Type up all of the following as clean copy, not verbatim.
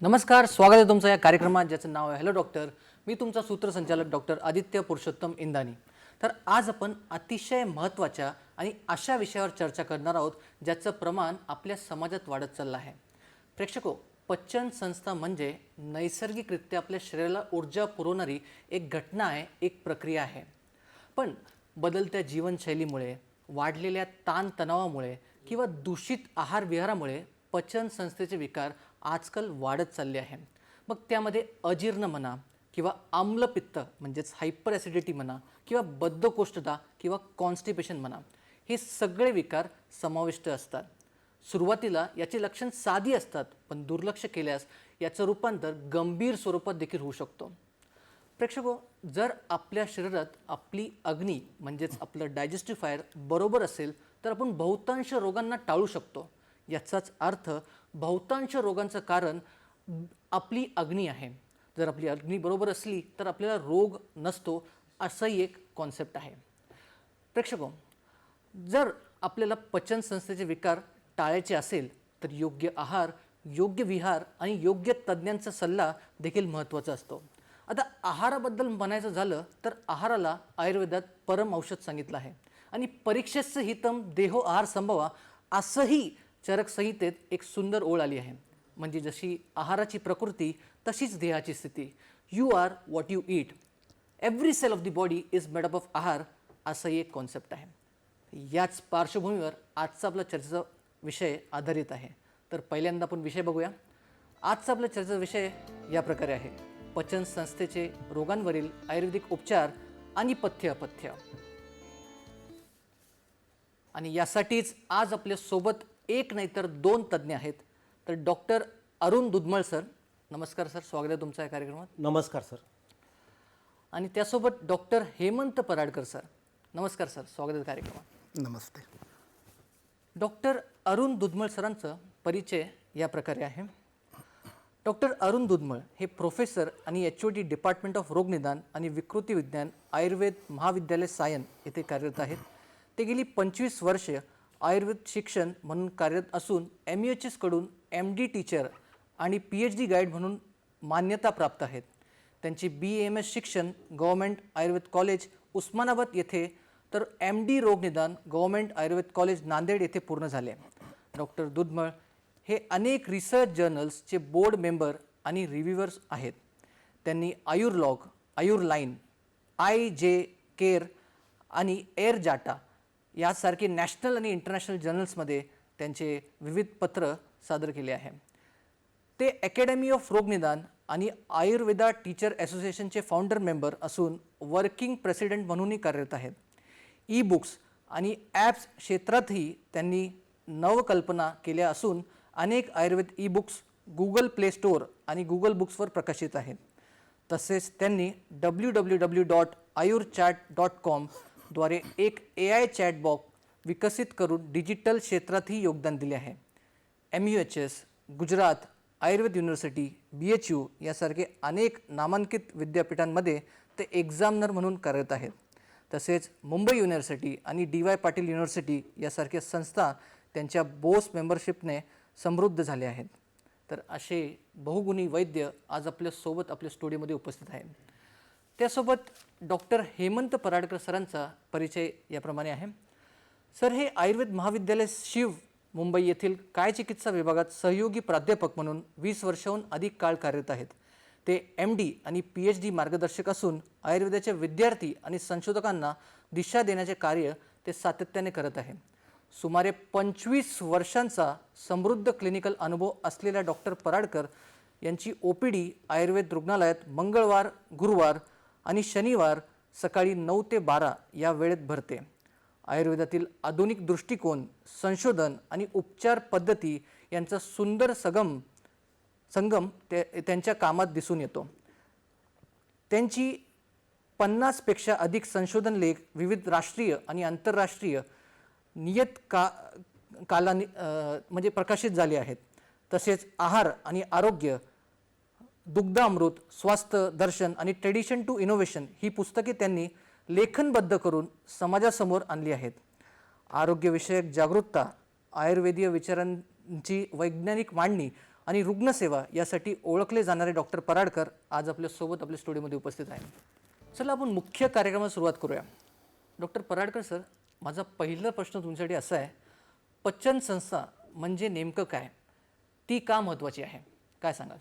नमस्कार, स्वागत आहे तुमचं या कार्यक्रमात ज्याचं नाव आहे हॅलो डॉक्टर. मी तुमचा सूत्रसंचालक डॉक्टर आदित्य पुरुषोत्तम इंदानी. तर आज आपण अतिशय महत्त्वाच्या आणि अशा विषयावर चर्चा करणार आहोत ज्याचं प्रमाण आपल्या समाजात वाढत चाललं आहे. प्रेक्षको, पचन संस्था म्हणजे नैसर्गिकरित्या आपल्या शरीराला ऊर्जा पुरवणारी एक घटना आहे, एक प्रक्रिया आहे. पण बदलत्या जीवनशैलीमुळे, वाढलेल्या ताणतणावामुळे किंवा दूषित आहार विहारामुळे पचन संस्थेचे विकार आजकाल वाढत चालले आहे. मग त्यामध्ये अजीर्ण म्हणा किंवा आम्लपित्त म्हणजेच हायपर ॲसिडिटी म्हणा किंवा बद्धकोष्ठता किंवा कॉन्स्टिपेशन म्हणा, हे सगळे विकार समाविष्ट असतात. सुरुवातीला याची लक्षण साधी असतात, पण दुर्लक्ष केल्यास याचं रूपांतर गंभीर स्वरूपात देखील होऊ शकतो. प्रेक्षको, जर आपल्या शरीरात आपली अग्नी म्हणजेच आपलं डायजेस्टिफायर बरोबर असेल तर आपण बहुतांश रोगांना टाळू शकतो. याचाच अर्थ बहुतांश रोगांचं कारण आपली अग्नी आहे. जर आपली अग्नी बरोबर असली तर आपल्याला रोग नसतो, असंही एक कॉन्सेप्ट आहे. प्रेक्षको, जर आपल्याला पचन संस्थेचे विकार टाळायचे असेल तर योग्य आहार, योग्य विहार आणि योग्य तज्ज्ञांचा सल्ला देखील महत्त्वाचा असतो. आता आहाराबद्दल म्हणायचं झालं तर आहाराला आयुर्वेदात परम औषध सांगितलं आहे आणि परीक्षेचं हितम देहो आहार संभवा असंही चरक संहितेत एक सुंदर ओळ आली आहे. म्हणजे जशी आहाराची प्रकृती तशीच देहाची स्थिती. You are what you eat. Every cell of the body is made up of आहार, असंही एक कॉन्सेप्ट आहे. याच पार्श्वभूमीवर आजचा आपला चर्चेचा विषय आधारित आहे. तर पहिल्यांदा आपण विषय बघूया. आजचा आपला चर्चेचा विषय या प्रकारे आहे: पचन संस्थेचे रोगांवरील आयुर्वेदिक उपचार आणि पथ्य अपथ्य. आणि यासाठीच आज आपल्या सोबत एक नाही तर दोन तज्ज्ञ आहेत. तर डॉक्टर अरुण दुधमळ सर, नमस्कार सर, स्वागत आहे तुमचं या कार्यक्रमात. नमस्कार सर. आणि त्यासोबत डॉक्टर हेमंत पराडकर सर, नमस्कार सर, स्वागत आहे कार्यक्रमात. नमस्ते. डॉक्टर अरुण दुधमळ सरांचा परिचय या प्रकारे आहे. डॉक्टर अरुण दुधमळ हे प्रोफेसर आणि HOD डिपार्टमेंट ऑफ रोगनिदान आणि विकृती विज्ञान, आयुर्वेद महाविद्यालय सायन येथे कार्यरत आहेत. ते गेली 25 वर्षे आयुर्वेद शिक्षण म्हणून कार्यरत असून MEHS कडून MD टीचर आणि PhD गाईड म्हणून मान्यता प्राप्त आहेत. त्यांची BAMS शिक्षण गव्हर्नमेंट आयुर्वेद कॉलेज उस्मानाबाद येथे तर MD रोगनिदान गव्हर्नमेंट आयुर्वेद कॉलेज नांदेड येथे पूर्ण झाले. डॉक्टर दुधमळ हे अनेक रिसर्च जर्नल्सचे बोर्ड मेंबर आणि रिव्ह्यूअर्स आहेत. त्यांनी आयुर्लॉग, आयुर्लाईन, IJ केअर आणि एअर जाटा यासारखे नॅशनल आणि इंटरनॅशनल जर्नल्समध्ये त्यांचे विविध पत्र सादर केले आहे. ते अकॅडमी ऑफ रोगनिदान आणि आयुर्वेदा टीचर असोसिएशनचे फाउंडर मेंबर असून वर्किंग प्रेसिडेंट म्हणूनही कार्यरत आहेत. ई-बुक्स आणि ॲप्स क्षेत्रातही त्यांनी नवकल्पना केल्या असून अनेक Ayurveda e-books Google play store आणि गुगल बुक्सवर प्रकाशित आहेत. तसेच त्यांनी www.ayurchat.com द्वारे एक AI चॅटबॉक्स विकसित करून डिजिटल क्षेत्रातही योगदान दिले आहे. MEHS, Gujarat Ayurveda university, BHU यासारखे अनेक नामांकित विद्यापीठांमध्ये ते एक्झामिनर म्हणून कार्यरत आहेत. तसेच मुंबई युनिव्हर्सिटी आणि DY पाटील युनिव्हर्सिटी यासारख्या संस्था त्यांच्या बोस मेंबरशिपने समृद्ध झाले आहेत. तर असे बहुगुणी वैद्य आज आपल्यासोबत आपल्या स्टुडिओमध्ये उपस्थित आहेत. त्यासोबत डॉक्टर हेमंत पराडकर सरांचा परिचय याप्रमाणे आहे. सर हे आयुर्वेद महाविद्यालय शिव मुंबई येथील कायचिकित्सा विभागात सहयोगी प्राध्यापक म्हणून 20 वर्षांहून अधिक काळ कार्यरत आहेत. ते MD आणि PhD मार्गदर्शक असून आयुर्वेदाच्या विद्यार्थी आणि संशोधकांना दिशा देण्याचे कार्य ते सातत्याने करत आहेत. सुमारे 25 वर्षांचा समृद्ध क्लिनिकल अनुभव असलेल्या डॉक्टर पराडकर यांची OPD आयुर्वेद रुग्णालयात मंगळवार, गुरुवार आणि शनिवार सकाळी 9 ते 12 या वेळेत भरते. आयुर्वेदातील आधुनिक दृष्टिकोन, संशोधन आणि उपचार पद्धती यांचा सुंदर संगम त्यांच्या कामात दिसून येतो. त्यांची 50पेक्षा अधिक संशोधन लेख विविध राष्ट्रीय आणि आंतरराष्ट्रीय म्हणजे प्रकाशित झाले आहेत. तसेच आहार आणि आरोग्य, दुग्ध अमृत, स्वास्थ्य दर्शन आणि ट्रेडिशन टू इनोव्हेशन ही पुस्तके त्यांनी लेखनबद्ध करून समाजासमोर आणली आहेत. आरोग्यविषयक जागरूकता, आयुर्वेदीय विचारांची वैज्ञानिक मांडणी आणि रुग्णसेवा यासाठी ओळखले जाणारे डॉक्टर पराडकर आज आपल्यासोबत आपल्या स्टुडिओमध्ये उपस्थित आहे. चला आपण मुख्य कार्यक्रमाला सुरुवात करूया. डॉक्टर पराडकर सर, माझा पहिला प्रश्न तुमच्यासाठी असा आहे, पचन संस्था म्हणजे नेमकं काय, ती का महत्त्वाची आहे, काय सांगाल?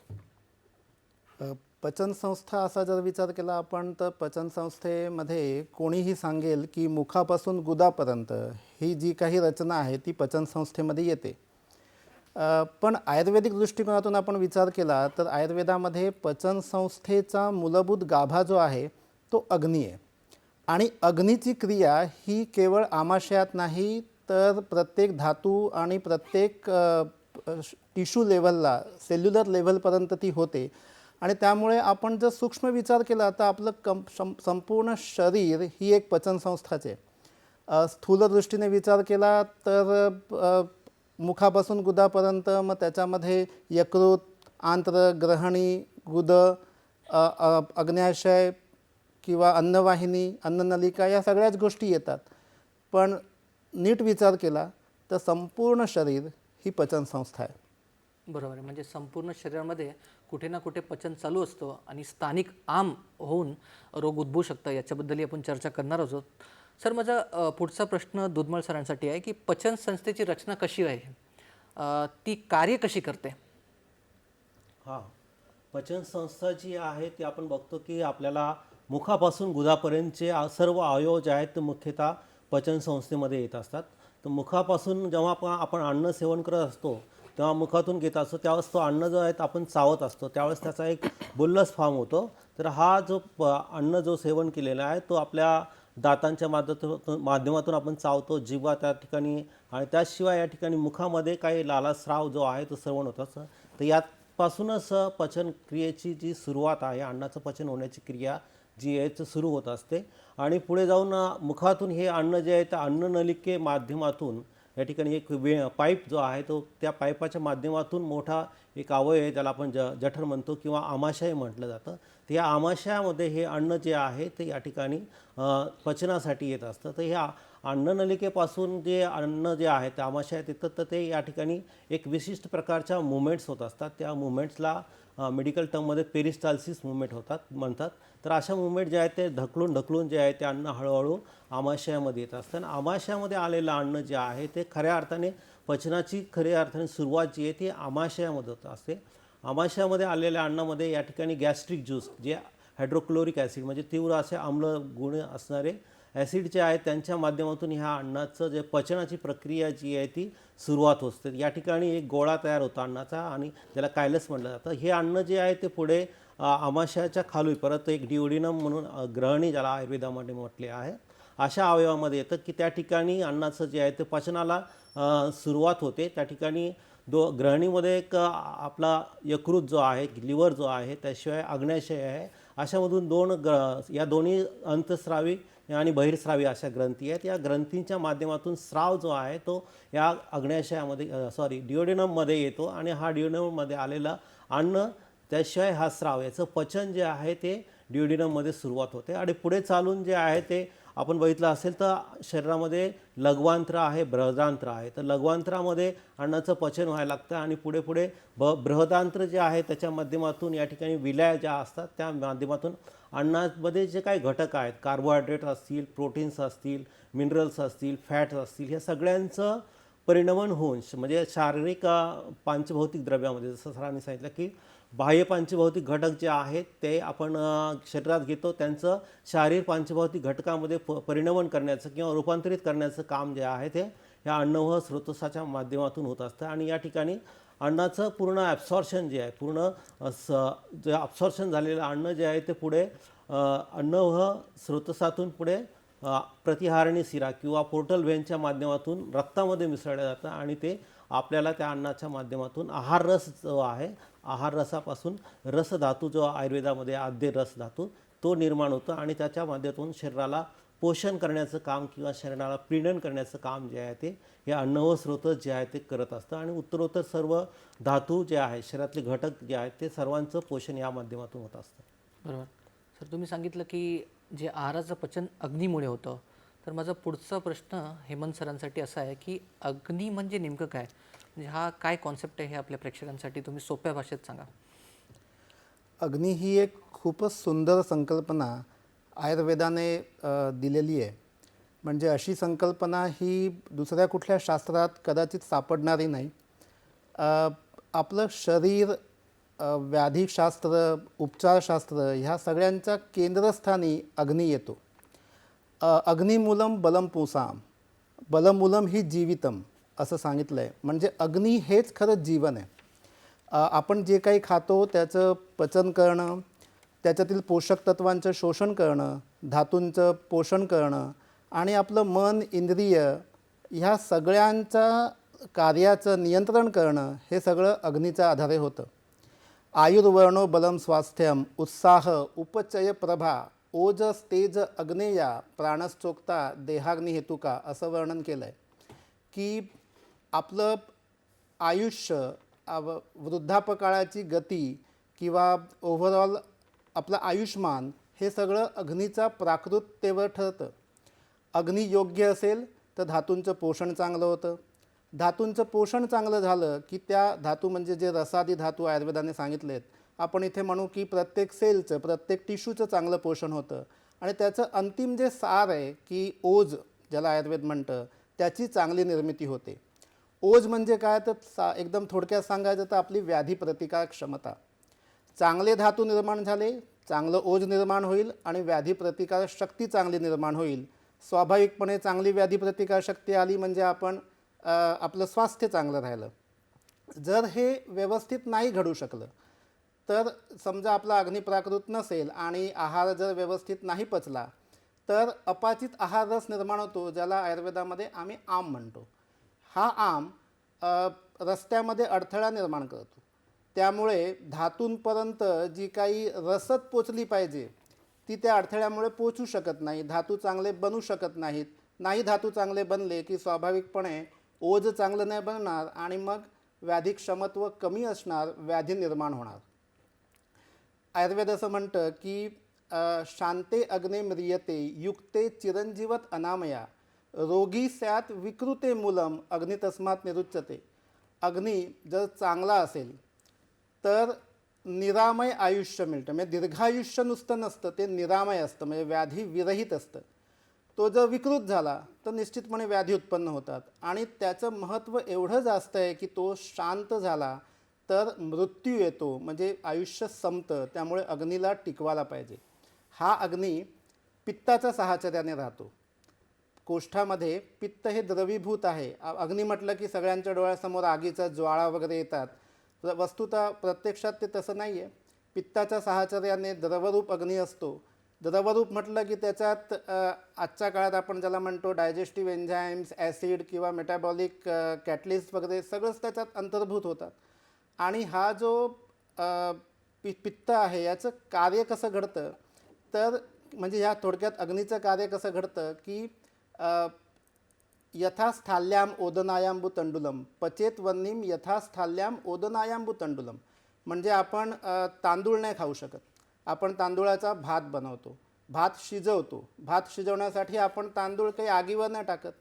पचन संस्था असा जर विचार केला आपण तर पचन संस्थेमध्ये कोणीही सांगेल की मुखापासून गुदापर्यंत ही जी काही रचना आहे ती पचन संस्थेमध्ये येते. पण आयुर्वेदिक दृष्टिकोनातून आपण विचार केला तर आयुर्वेदामध्ये पचन संस्थेचा मूलभूत गाभा जो आहे तो अग्नी आहे. आणि अग्नीची क्रिया ही केवळ आमाशयात नाही तर प्रत्येक धातू आणि प्रत्येक टिश्यू लेव्हलला, सेल्युलर लेव्हलपर्यंत ती होते. आणि त्यामुळे आपण जर सूक्ष्म विचार केला तर आपलं संपूर्ण शरीर ही एक पचन संस्थाच आहे. स्थूल दृष्टीने विचार केला तर मुखापासून गुदापर्यंत, मग त्याच्यामध्ये यकृत, आंत्र, ग्रहणी, गुद, अग्न्याशय किंवा अन्नवाहिनी, अन्ननलिका या सगळ्याच गोष्टी येतात. पण नीट विचार केला तर संपूर्ण शरीर ही पचन संस्था आहे. बरोबर आहे. म्हणजे संपूर्ण शरीरामध्ये कुठे ना कुठे पचन चालू असतो आणि स्थानिक आम होऊन रोग उद्भवू शकतं, याच्याबद्दलही आपण चर्चा करणार आहोत. सर, माझा पुढचा प्रश्न दुधमळ सरांसाठी आहे की पचन संस्थेची रचना कशी आहे, ती कार्य कशी करते? हां, पचन संस्था जी आहे ती आपण बघतो की आपल्याला मुखापासून गुदापर्यंतचे सर्व अवयव जे आहेत ते मुख्यतः पचन संस्थेमध्ये येत असतात. तर मुखापासून जेव्हा आपण अन्न सेवन करत असतो तेव्हा मुखातून घेत असतो, त्यावेळेस तो अन्न जो आहे आपण चावत असतो, त्यावेळेस त्याचा एक बुल्लस फॉर्म होतो. तर हा जो अन्न जो सेवन केलेला आहे तो आपल्या दातांच्या माध्यमातून आपण चावतो, जिव्हा त्या ठिकाणी, आणि त्याशिवाय या ठिकाणी मुखामध्ये काही लालास्राव जो आहे तो सेवन होत असतो. तर यापासूनच पचन क्रियेची जी सुरुवात आहे, अन्नाचं पचन होण्याची क्रिया जी आहे ती सुरू होत असते. आणि पुढे जाऊन मुखातून हे अन्न जे आहे त्या अन्ननलिके माध्यमातून या ठिकाणी एक पाईप जो आहे तो त्या पाईपाच्या माध्यमातून मोठा एक अवयव आहे, त्याला आपण जठर म्हणतो किंवा आमाशय म्हटलं जातं. तर या आमाशयामध्ये हे अन्न जे आहे ते या ठिकाणी पचनासाठी येत असतं. तर ह्या अन्ननलिकेपासून जे अन्न जे आहे ते आमाशयात येतं, तर ते या ठिकाणी एक विशिष्ट प्रकारच्या मुवमेंट्स होत असतात. त्या मुवमेंट्सला मेडिकल टर्ममध्ये पेरिस्टाल्सिस मुवमेंट म्हणतात. तर अशा मुवमेंट जे आहेत ते ढकलून जे आहे ते अन्न हळूहळू आमाशयामध्ये येत असतं. आणि आमाशयामध्ये आलेलं अन्न जे आहे ते खऱ्या अर्थाने पचनाची सुरुवात जी आहे ती आमाशयामध्ये होत असते. आमाशयामध्ये आलेल्या अन्नामध्ये या ठिकाणी गॅस्ट्रिक ज्यूस, जे हायड्रोक्लोरिक ॲसिड म्हणजे तीव्र असे आम्ल गुण असणारे ॲसिड जे आहेत त्यांच्या माध्यमातून ह्या अन्नाचं जे पचनाची प्रक्रिया जी आहे ती सुरुवात होते. या ठिकाणी एक गोळा तयार होतो अन्नाचा आणि ज्याला कायलस म्हटलं जातं. हे अन्न जे आहे ते पुढे आमाशयाच्या खाली परत एक डिओडिनम म्हणून ग्रहणी, ज्याला आयुर्वेदामध्ये म्हटले आहे, अशा अवयवामध्ये येतं की त्या ठिकाणी अन्नाचं जे आहे ते पचनाला सुरुवात होते. त्या ठिकाणी ग्रहणीमध्ये एक आपला यकृत जो आहे, लिव्हर जो आहे, त्याशिवाय अग्न्याशय आहे, अशामधून या दोन्ही अंतस्रावी आणि बहिर्स्रावी अशा ग्रंथी आहेत. या ग्रंथींच्या माध्यमातून स्राव जो आहे तो या अग्न्याशयामध्ये डिओडिनममध्ये येतो. आणि हा डिओडिनममध्ये आलेला अन्न, त्याशिवाय हा स्राव, याचं पचन जे आहे ते डिओडिनममध्ये सुरुवात होते. आणि पुढे चालून जे आहे ते आपण बघितलं असेल तर शरीरामध्ये लघ्वांत्र आहे, बृहदांत्र आहे. तर लघ्वांत्रामध्ये अन्नाचं पचन व्हायला लागतं आणि पुढे बृहदांत्र जे आहे त्याच्या माध्यमातून या ठिकाणी विलया ज्या असतात त्या माध्यमातून अन्नामध्ये जे काही घटक आहेत, कार्बोहायड्रेट असतील, प्रोटीन्स असतील, मिनरल्स असतील, फॅट्स असतील, ह्या सगळ्यांचं परिणमन होऊन म्हणजे शारीरिक पंचभौतिक द्रव्यामध्ये, जसं सरांनी सांगितलं की बाह्य पंचभौतिक घटक जे आहेत ते आपण शरीरात घेतो, त्यांचं शारीरिक पंचभौतिक घटकामध्ये परिणमन करण्याचं किंवा रूपांतरित करण्याचं काम जे आहे ते ह्या अन्नवह स्रोतसाच्या माध्यमातून होत असतं. आणि या ठिकाणी अन्नाचं पूर्ण ॲब्सॉर्प्शन जे आहे, जे ॲब्सॉर्प्शन झालेलं अन्न जे आहे ते पुढे अन्नवह स्रोतसातून पुढे प्रतिहारणी शिरा किंवा पोर्टल व्हेनच्या माध्यमातून रक्तामध्ये मिसळलं जातं आणि ते आपल्याला त्या अन्नाच्या माध्यमातून आहार रस जो आहे, आहार रसापासून रसधातू जो आयुर्वेदामध्ये आद्य रस धातू तो निर्माण होतो आणि त्याच्या माध्यमातून शरीराला पोषण करण्याचं काम किंवा शरीराला पीडन करण्याचं काम जे आहे ते हे अन्न व स्रोत जे आहे ते करत असतं आणि उत्तरोत्तर सर्व धातू जे आहे शरीरातले घटक जे आहेत ते सर्वांचं पोषण या माध्यमातून होत असतं. बरोबर. सर तुम्ही सांगितलं की जे आहाराचं पचन अग्नीमुळे होतं, तर माझा पुढचा प्रश्न हेमंत सरांसाठी असा आहे की अग्नी म्हणजे नेमकं काय, म्हणजे हा काय कॉन्सेप्ट आहे हे आपल्या प्रेक्षकांसाठी तुम्ही सोप्या भाषेत सांगा. अग्नी ही एक खूपच सुंदर संकल्पना आयुर्वेदाने दिलेली आहे. म्हणजे अशी संकल्पना ही दुसऱ्या कुठल्या शास्त्रात कदाचित सापडणारी नाही. आपलं शरीर, व्याधिशास्त्र, उपचारशास्त्र ह्या सगळ्यांच्या केंद्रस्थानी अग्नी येतो. अग्निमूलम बलम पुसाम, बलमूलम ही जीवितम असं सांगितलं आहे. म्हणजे अग्नी हेच खरंच जीवन आहे. आपण जे काही खातो त्याचं पचन करणं, त्याच्यातील पोषक तत्वांचं शोषण करणं, धातूंचं पोषण करणं आणि आपलं मन, इंद्रिय ह्या सगळ्यांच्या कार्याचं नियंत्रण करणं हे सगळं अग्नीच्या आधारे होतं. आयुर्वर्णो बलम स्वास्थ्यम, उत्साह उपचय प्रभा, ओजस तेज अग्नेया, प्राणश्चोक्ता देहाग्नी हेतुका असं वर्णन केलं आहे की आपलं आयुष्य, वृद्धापकाळाची गती किंवा ओव्हरऑल आपलं आयुष्मान हे सगळं अग्नीच्या प्राकृततेवर ठरतं. अग्नी योग्य असेल तर धातूंचं पोषण चांगलं होतं. धातूंचं पोषण चांगलं झालं की त्या धातू म्हणजे जे रसादी धातू आयुर्वेदाने सांगितले आहेत, आपण इथे म्हणू की प्रत्येक सेलचं, प्रत्येक टिश्यूचं चांगलं पोषण होतं आणि त्याचं अंतिम जे सार आहे की ओज ज्याला आयुर्वेद म्हणतं, त्याची चांगली निर्मिती होते. ओज म्हणजे काय तर एकदम थोडक्यात सांगायचं तर आपली व्याधी प्रतिकार क्षमता. चांगले धातू निर्माण झाले, चांगलं ओज निर्माण होईल आणि व्याधी प्रतिकार शक्ती चांगली निर्माण होईल. स्वाभाविकपणे चांगली व्याधी प्रतिकार शक्ती आली म्हणजे आपण आपलं स्वास्थ्य चांगलं राहिलं. जर हे व्यवस्थित नाही घडू शकलं तर समजा आपला अग्निप्राकृत नसेल आणि आहार जर व्यवस्थित नाही पचला तर अपाचित आहार रस निर्माण होतो, ज्याला आयुर्वेदामध्ये आम्ही आम म्हणतो. हा आम रस्त्यामध्ये अडथळा निर्माण करतो. त्यामुळे धातूंपर्यंत जी काही रसद पोचली पाहिजे ती त्या अडथळ्यामुळे पोचू शकत नाही. धातू चांगले बनू शकत नाहीत. नाही धातू चांगले बनले की स्वाभाविकपणे ओज चांगलं नाही बनणार आणि मग व्याधी क्षमत्व कमी असणार, व्याधी निर्माण होणार. आयुर्वेद असं म्हणतं की शांते अग्ने म्रियते युक्ते चिरंजीवत अनामया, रोगी स्यात विकृते मूलम अग्नी तस्मात निरुच्यते. अग्नी जर चांगला असेल तर निरामय आयुष्य मिळतं. म्हणजे दीर्घायुष्य नुसतं नसतं, ते निरामय असतं, म्हणजे व्याधी विरहित असतं. तो जर विकृत झाला तर निश्चितपणे व्याधी उत्पन्न होतात आणि त्याचं महत्त्व एवढं जास्त आहे की तो शांत झाला तर मृत्यू येतो, म्हणजे आयुष्य संपतं. त्यामुळे अग्नीला टिकवायला पाहिजे. हा अग्नी पित्ताच्या साहचर्याने राहतो. कोष्ठामध्ये पित्त हे द्रवीभूत आहे. अग्नी म्हटलं की सगळ्यांच्या डोळ्यासमोर आगीचा ज्वाळा वगैरे येतात. वस्तुतः प्रत्यक्षात ते तसं नाही आहे. पित्ताच्या साहचर्याने द्रवरूप अग्नी असतो. द्रवरूप म्हटलं की त्याच्यात आजच्या काळात आपण ज्याला म्हणतो डायजेस्टिव्ह एन्झाईम्स, ॲसिड किंवा मेटाबॉलिक कॅटलिस्ट वगैरे सगळंच त्याच्यात अंतर्भूत होतात. आणि हा जो पित्त आहे याचं कार्य कसं घडतं तर म्हणजे ह्या थोडक्यात अग्नीचं कार्य कसं घडतं की यथास्थाल्याम ओदनायांबू तंडुलम पचेत वन्नीम यथास्थाल्याम ओदनायांबू तंडुलम. म्हणजे आपण तांदूळ नाही खाऊ शकत. आपण तांदूळाचा भात बनवतो, भात शिजवतो. भात शिजवण्यासाठी आपण तांदूळ काही आगीवर नाही टाकत.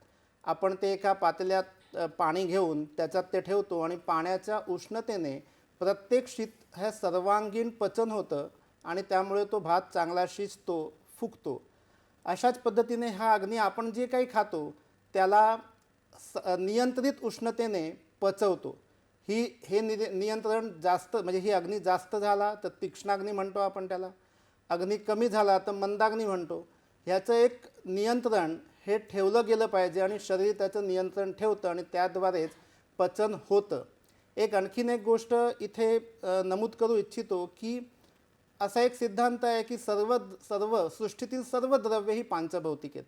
आपण ते एका पातेल्यात पाणी घेऊन त्याच्यात ते ठेवतो आणि पाण्याच्या उष्णतेने प्रत्येक शीत हे सर्वांगीण पचन होतं आणि त्यामुळे तो भात चांगला शिजतो, फुगतो. अशाच पद्धतीने हा अग्नी आपण जे काही खातो त्याला नियंत्रित उष्णतेने पचवतो. हे नियंत्रण जास्त म्हणजे ही अग्नी जास्त झाला तर तीक्ष्णाग्नी म्हणतो आपण त्याला. अग्नी कमी झाला तर मंदाग्नी म्हणतो. ह्याचं एक नियंत्रण हे ठेवलं गेलं पाहिजे आणि शरीर त्याचं नियंत्रण ठेवतं आणि त्याद्वारेच पचन होतं. आणखीन एक गोष्ट इथे नमूद करू इच्छितो की असा एक सिद्धांत आहे की सर्व सृष्टीतील सर्व द्रव्ये ही पांचभौतिक आहेत.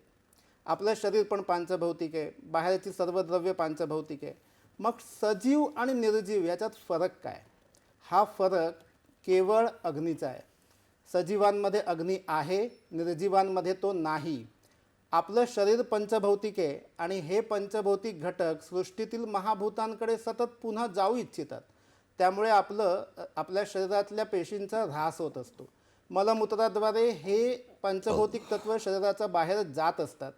आपलं शरीर पण पांचभौतिक आहे, बाहेरची सर्व द्रव्य पांचभौतिक आहे. मग सजीव आणि निर्जीव याच्यात फरक काय? हा फरक केवळ अग्नीचा आहे. सजीवांमध्ये अग्नी आहे, निर्जीवांमध्ये तो नाही. आपलं शरीर पंचभौतिक आहे आणि हे पंचभौतिक घटक सृष्टीतील महाभूतांकडे सतत पुन्हा जाऊ इच्छितात. त्यामुळे आपल्या शरीरातल्या पेशींचा ऱ्हास होत असतो. मलमूत्राद्वारे हे पंचभौतिक तत्व शरीराच्या बाहेर जात असतात.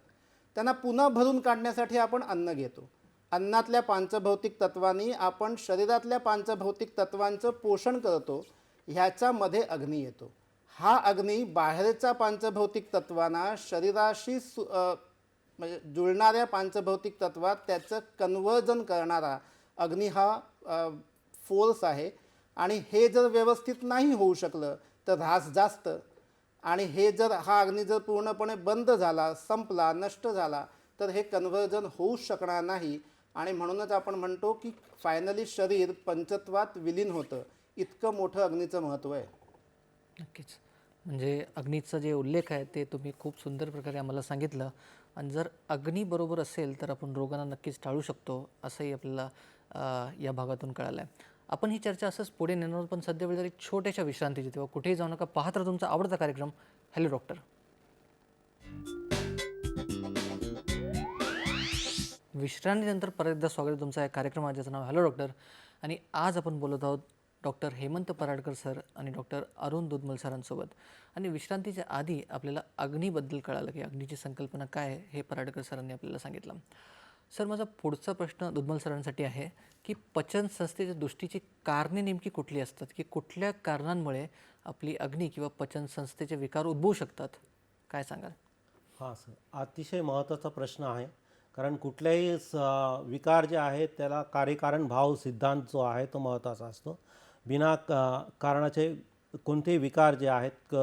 त्यांना पुन्हा भरून काढण्यासाठी आपण अन्न घेतो. अन्नातल्या पांचभौतिक तत्वांनी आपण शरीरातल्या पांचभौतिक तत्वांचं पोषण करतो. ह्याच्यामध्ये अग्नी येतो. हा अग्नी बाहेरच्या पांचभौतिक तत्वांना शरीराशी म्हणजे जुळणाऱ्या पांचभौतिक तत्वात त्याचं कन्वर्जन करणारा अग्नी हा फोर्स आहे. आणि हे जर व्यवस्थित नाही होऊ शकलं तर ऱ्हास जास्त. आणि हा अग्नी जर पूर्णपणे बंद झाला, संपला, नष्ट झाला तर हे कन्वर्जन होऊच शकणार नाही. आणि म्हणूनच आपण म्हणतो की फायनली शरीर पंचत्वात विलीन होतं. इतकं मोठं अग्नीचं महत्त्व आहे. नक्कीच. म्हणजे अग्नीचा जे उल्लेख आहे ते तुम्ही खूप सुंदर प्रकारे आम्हाला सांगितलं. आणि जर अग्नी बरोबर असेल तर आपण रोगांना नक्कीच टाळू शकतो असंही आपल्याला या भागातून कळालं आहे. आपण ही चर्चा असंच पुढे नेणार आहोत, पण सध्या वेळेला एक छोट्याशा विश्रांतीची. तेव्हा कुठेही जाऊ नका, पाहत राहा तुमचा आवडता कार्यक्रम हॅलो डॉक्टर. विश्रांतीनंतर परत एकदा स्वागत आहे तुमचं या कार्यक्रमात ज्याचं नाव हॅलो डॉक्टर. आणि आज आपण बोलत आहोत डॉक्टर हेमंत पराडकर सर आणि डॉक्टर अरुण दुधमल सरांसोबत. आणि विश्रांतीच्या आधी आपल्याला अग्नीबद्दल कळालं की अग्नीची संकल्पना काय आहे हे पराडकर सरांनी आपल्याला सांगितलं. सर, माझा पुढचा प्रश्न दुधमल सरांसाठी आहे की पचन संस्थेच्या दृष्टीची कारणे नेमकी कुठली असतात, की कुठल्या कारणांमुळे आपली अग्नी किंवा पचन संस्थेचे विकार उद्भवू शकतात, काय सांगाल? हां सर, अतिशय महत्त्वाचा प्रश्न आहे. कारण कुठल्याही विकार जे आहेत त्याला कार्यकारण भाव सिद्धांत जो आहे तो महत्त्वाचा असतो. बिना कारणाचे कोणतेही विकार जे आहेत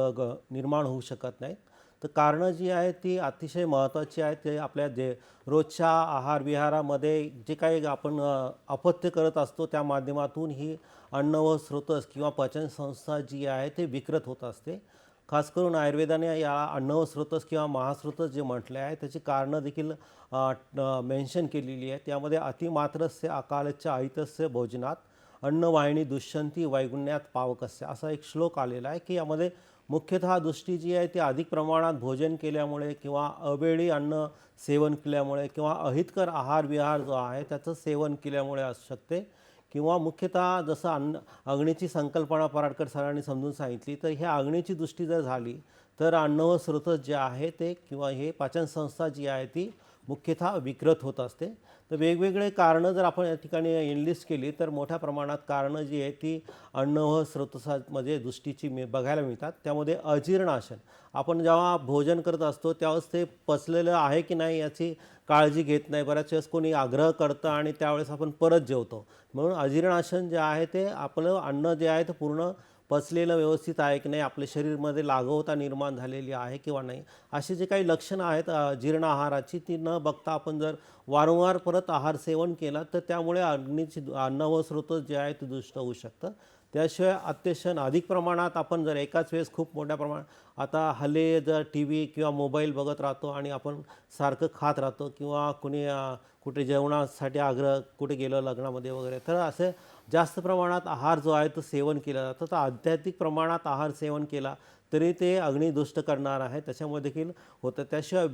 निर्माण होऊ शकत नाहीत. तर कारणं जी आहेत ती अतिशय महत्त्वाची आहेत. ते आपल्या जे रोजच्या आहार विहारामध्ये जे काही आपण अपथ्य करत असतो त्या माध्यमातून ही अन्न व स्रोतस किंवा पचनसंस्था जी आहे ते विकृत होत असते. खास करून आयुर्वेदाने या अन्न व स्रोतस किंवा महास्रोतस जे म्हटले आहे त्याची कारणं देखील मेन्शन केलेली आहे. त्यामध्ये अतिमात्रस्य अकालस्य अहितस्य भोजनात अन्नवाहिनी दुष्यंती वैगुण्यात पावकस्य असा एक श्लोक आलेला आहे की यामध्ये मुख्यतः दृष्टी जी आहे ती अधिक प्रमाणात भोजन केल्यामुळे किंवा अवेळी अन्न सेवन केल्यामुळे किंवा अहितकर आहार विहार जो आहे त्याचं सेवन केल्यामुळे असू शकते. किंवा मुख्यतः जसं अग्नीची संकल्पना पराडकर सरांनी समजून सांगितली, तर ह्या अग्नीची दृष्टी जर झाली तर अन्न व स्रोतस जे आहे ते किंवा हे पचनसंस्था जी आहे ती मुख्यतः विकृत होत असते. तर वेगवेगळे कारणं जर आपण या ठिकाणी एनलिस्ट केली तर मोठ्या प्रमाणात कारणं जी आहे ती अन्न व स्रोतसामध्ये दृष्टीची बघायला मिळतात. त्यामध्ये अजीर्णाशन, आपण जेव्हा भोजन करत असतो त्यावेळेस ते पचलेलं आहे की नाही याची काळजी घेत नाही. बऱ्याच वेळेस कोणी आग्रह करतं आणि त्यावेळेस आपण परत जेवतो. म्हणून अजीर्णाशन जे आहे ते आपलं अन्न जे आहे ते पूर्ण पचलेलं व्यवस्थित आहे की नाही, आपल्या शरीरामध्ये लागवता निर्माण झालेली आहे किंवा नाही, असे जे काही लक्षणं आहेत जीर्ण आहाराची ती न बघता आपण जर वारंवार परत आहार सेवन केला तर त्यामुळे अन्न व स्रोतस जे आहे ते दुष्ट होऊ शकतं. त्याशिवाय अत्यशन अधिक प्रमाणात आपण जर एकाच वेळेस खूप मोठ्या प्रमाणात आता हल्ली जर टी व्ही किंवा मोबाईल बघत राहतो आणि आपण सारखं खात राहतो किंवा कुणी कुठे जेवणासाठी आग्रह कुठे गेलं लग्नामध्ये वगैरे, तर असे जास्त प्रमाणात आहार जो आहे तो सेवन केला जातो. तर अत्याधिक प्रमाणात आहार सेवन केला तरी ते अग्निदुष्ट करणार आहे, त्याच्यामुळे देखील होतं. त्याशिवाय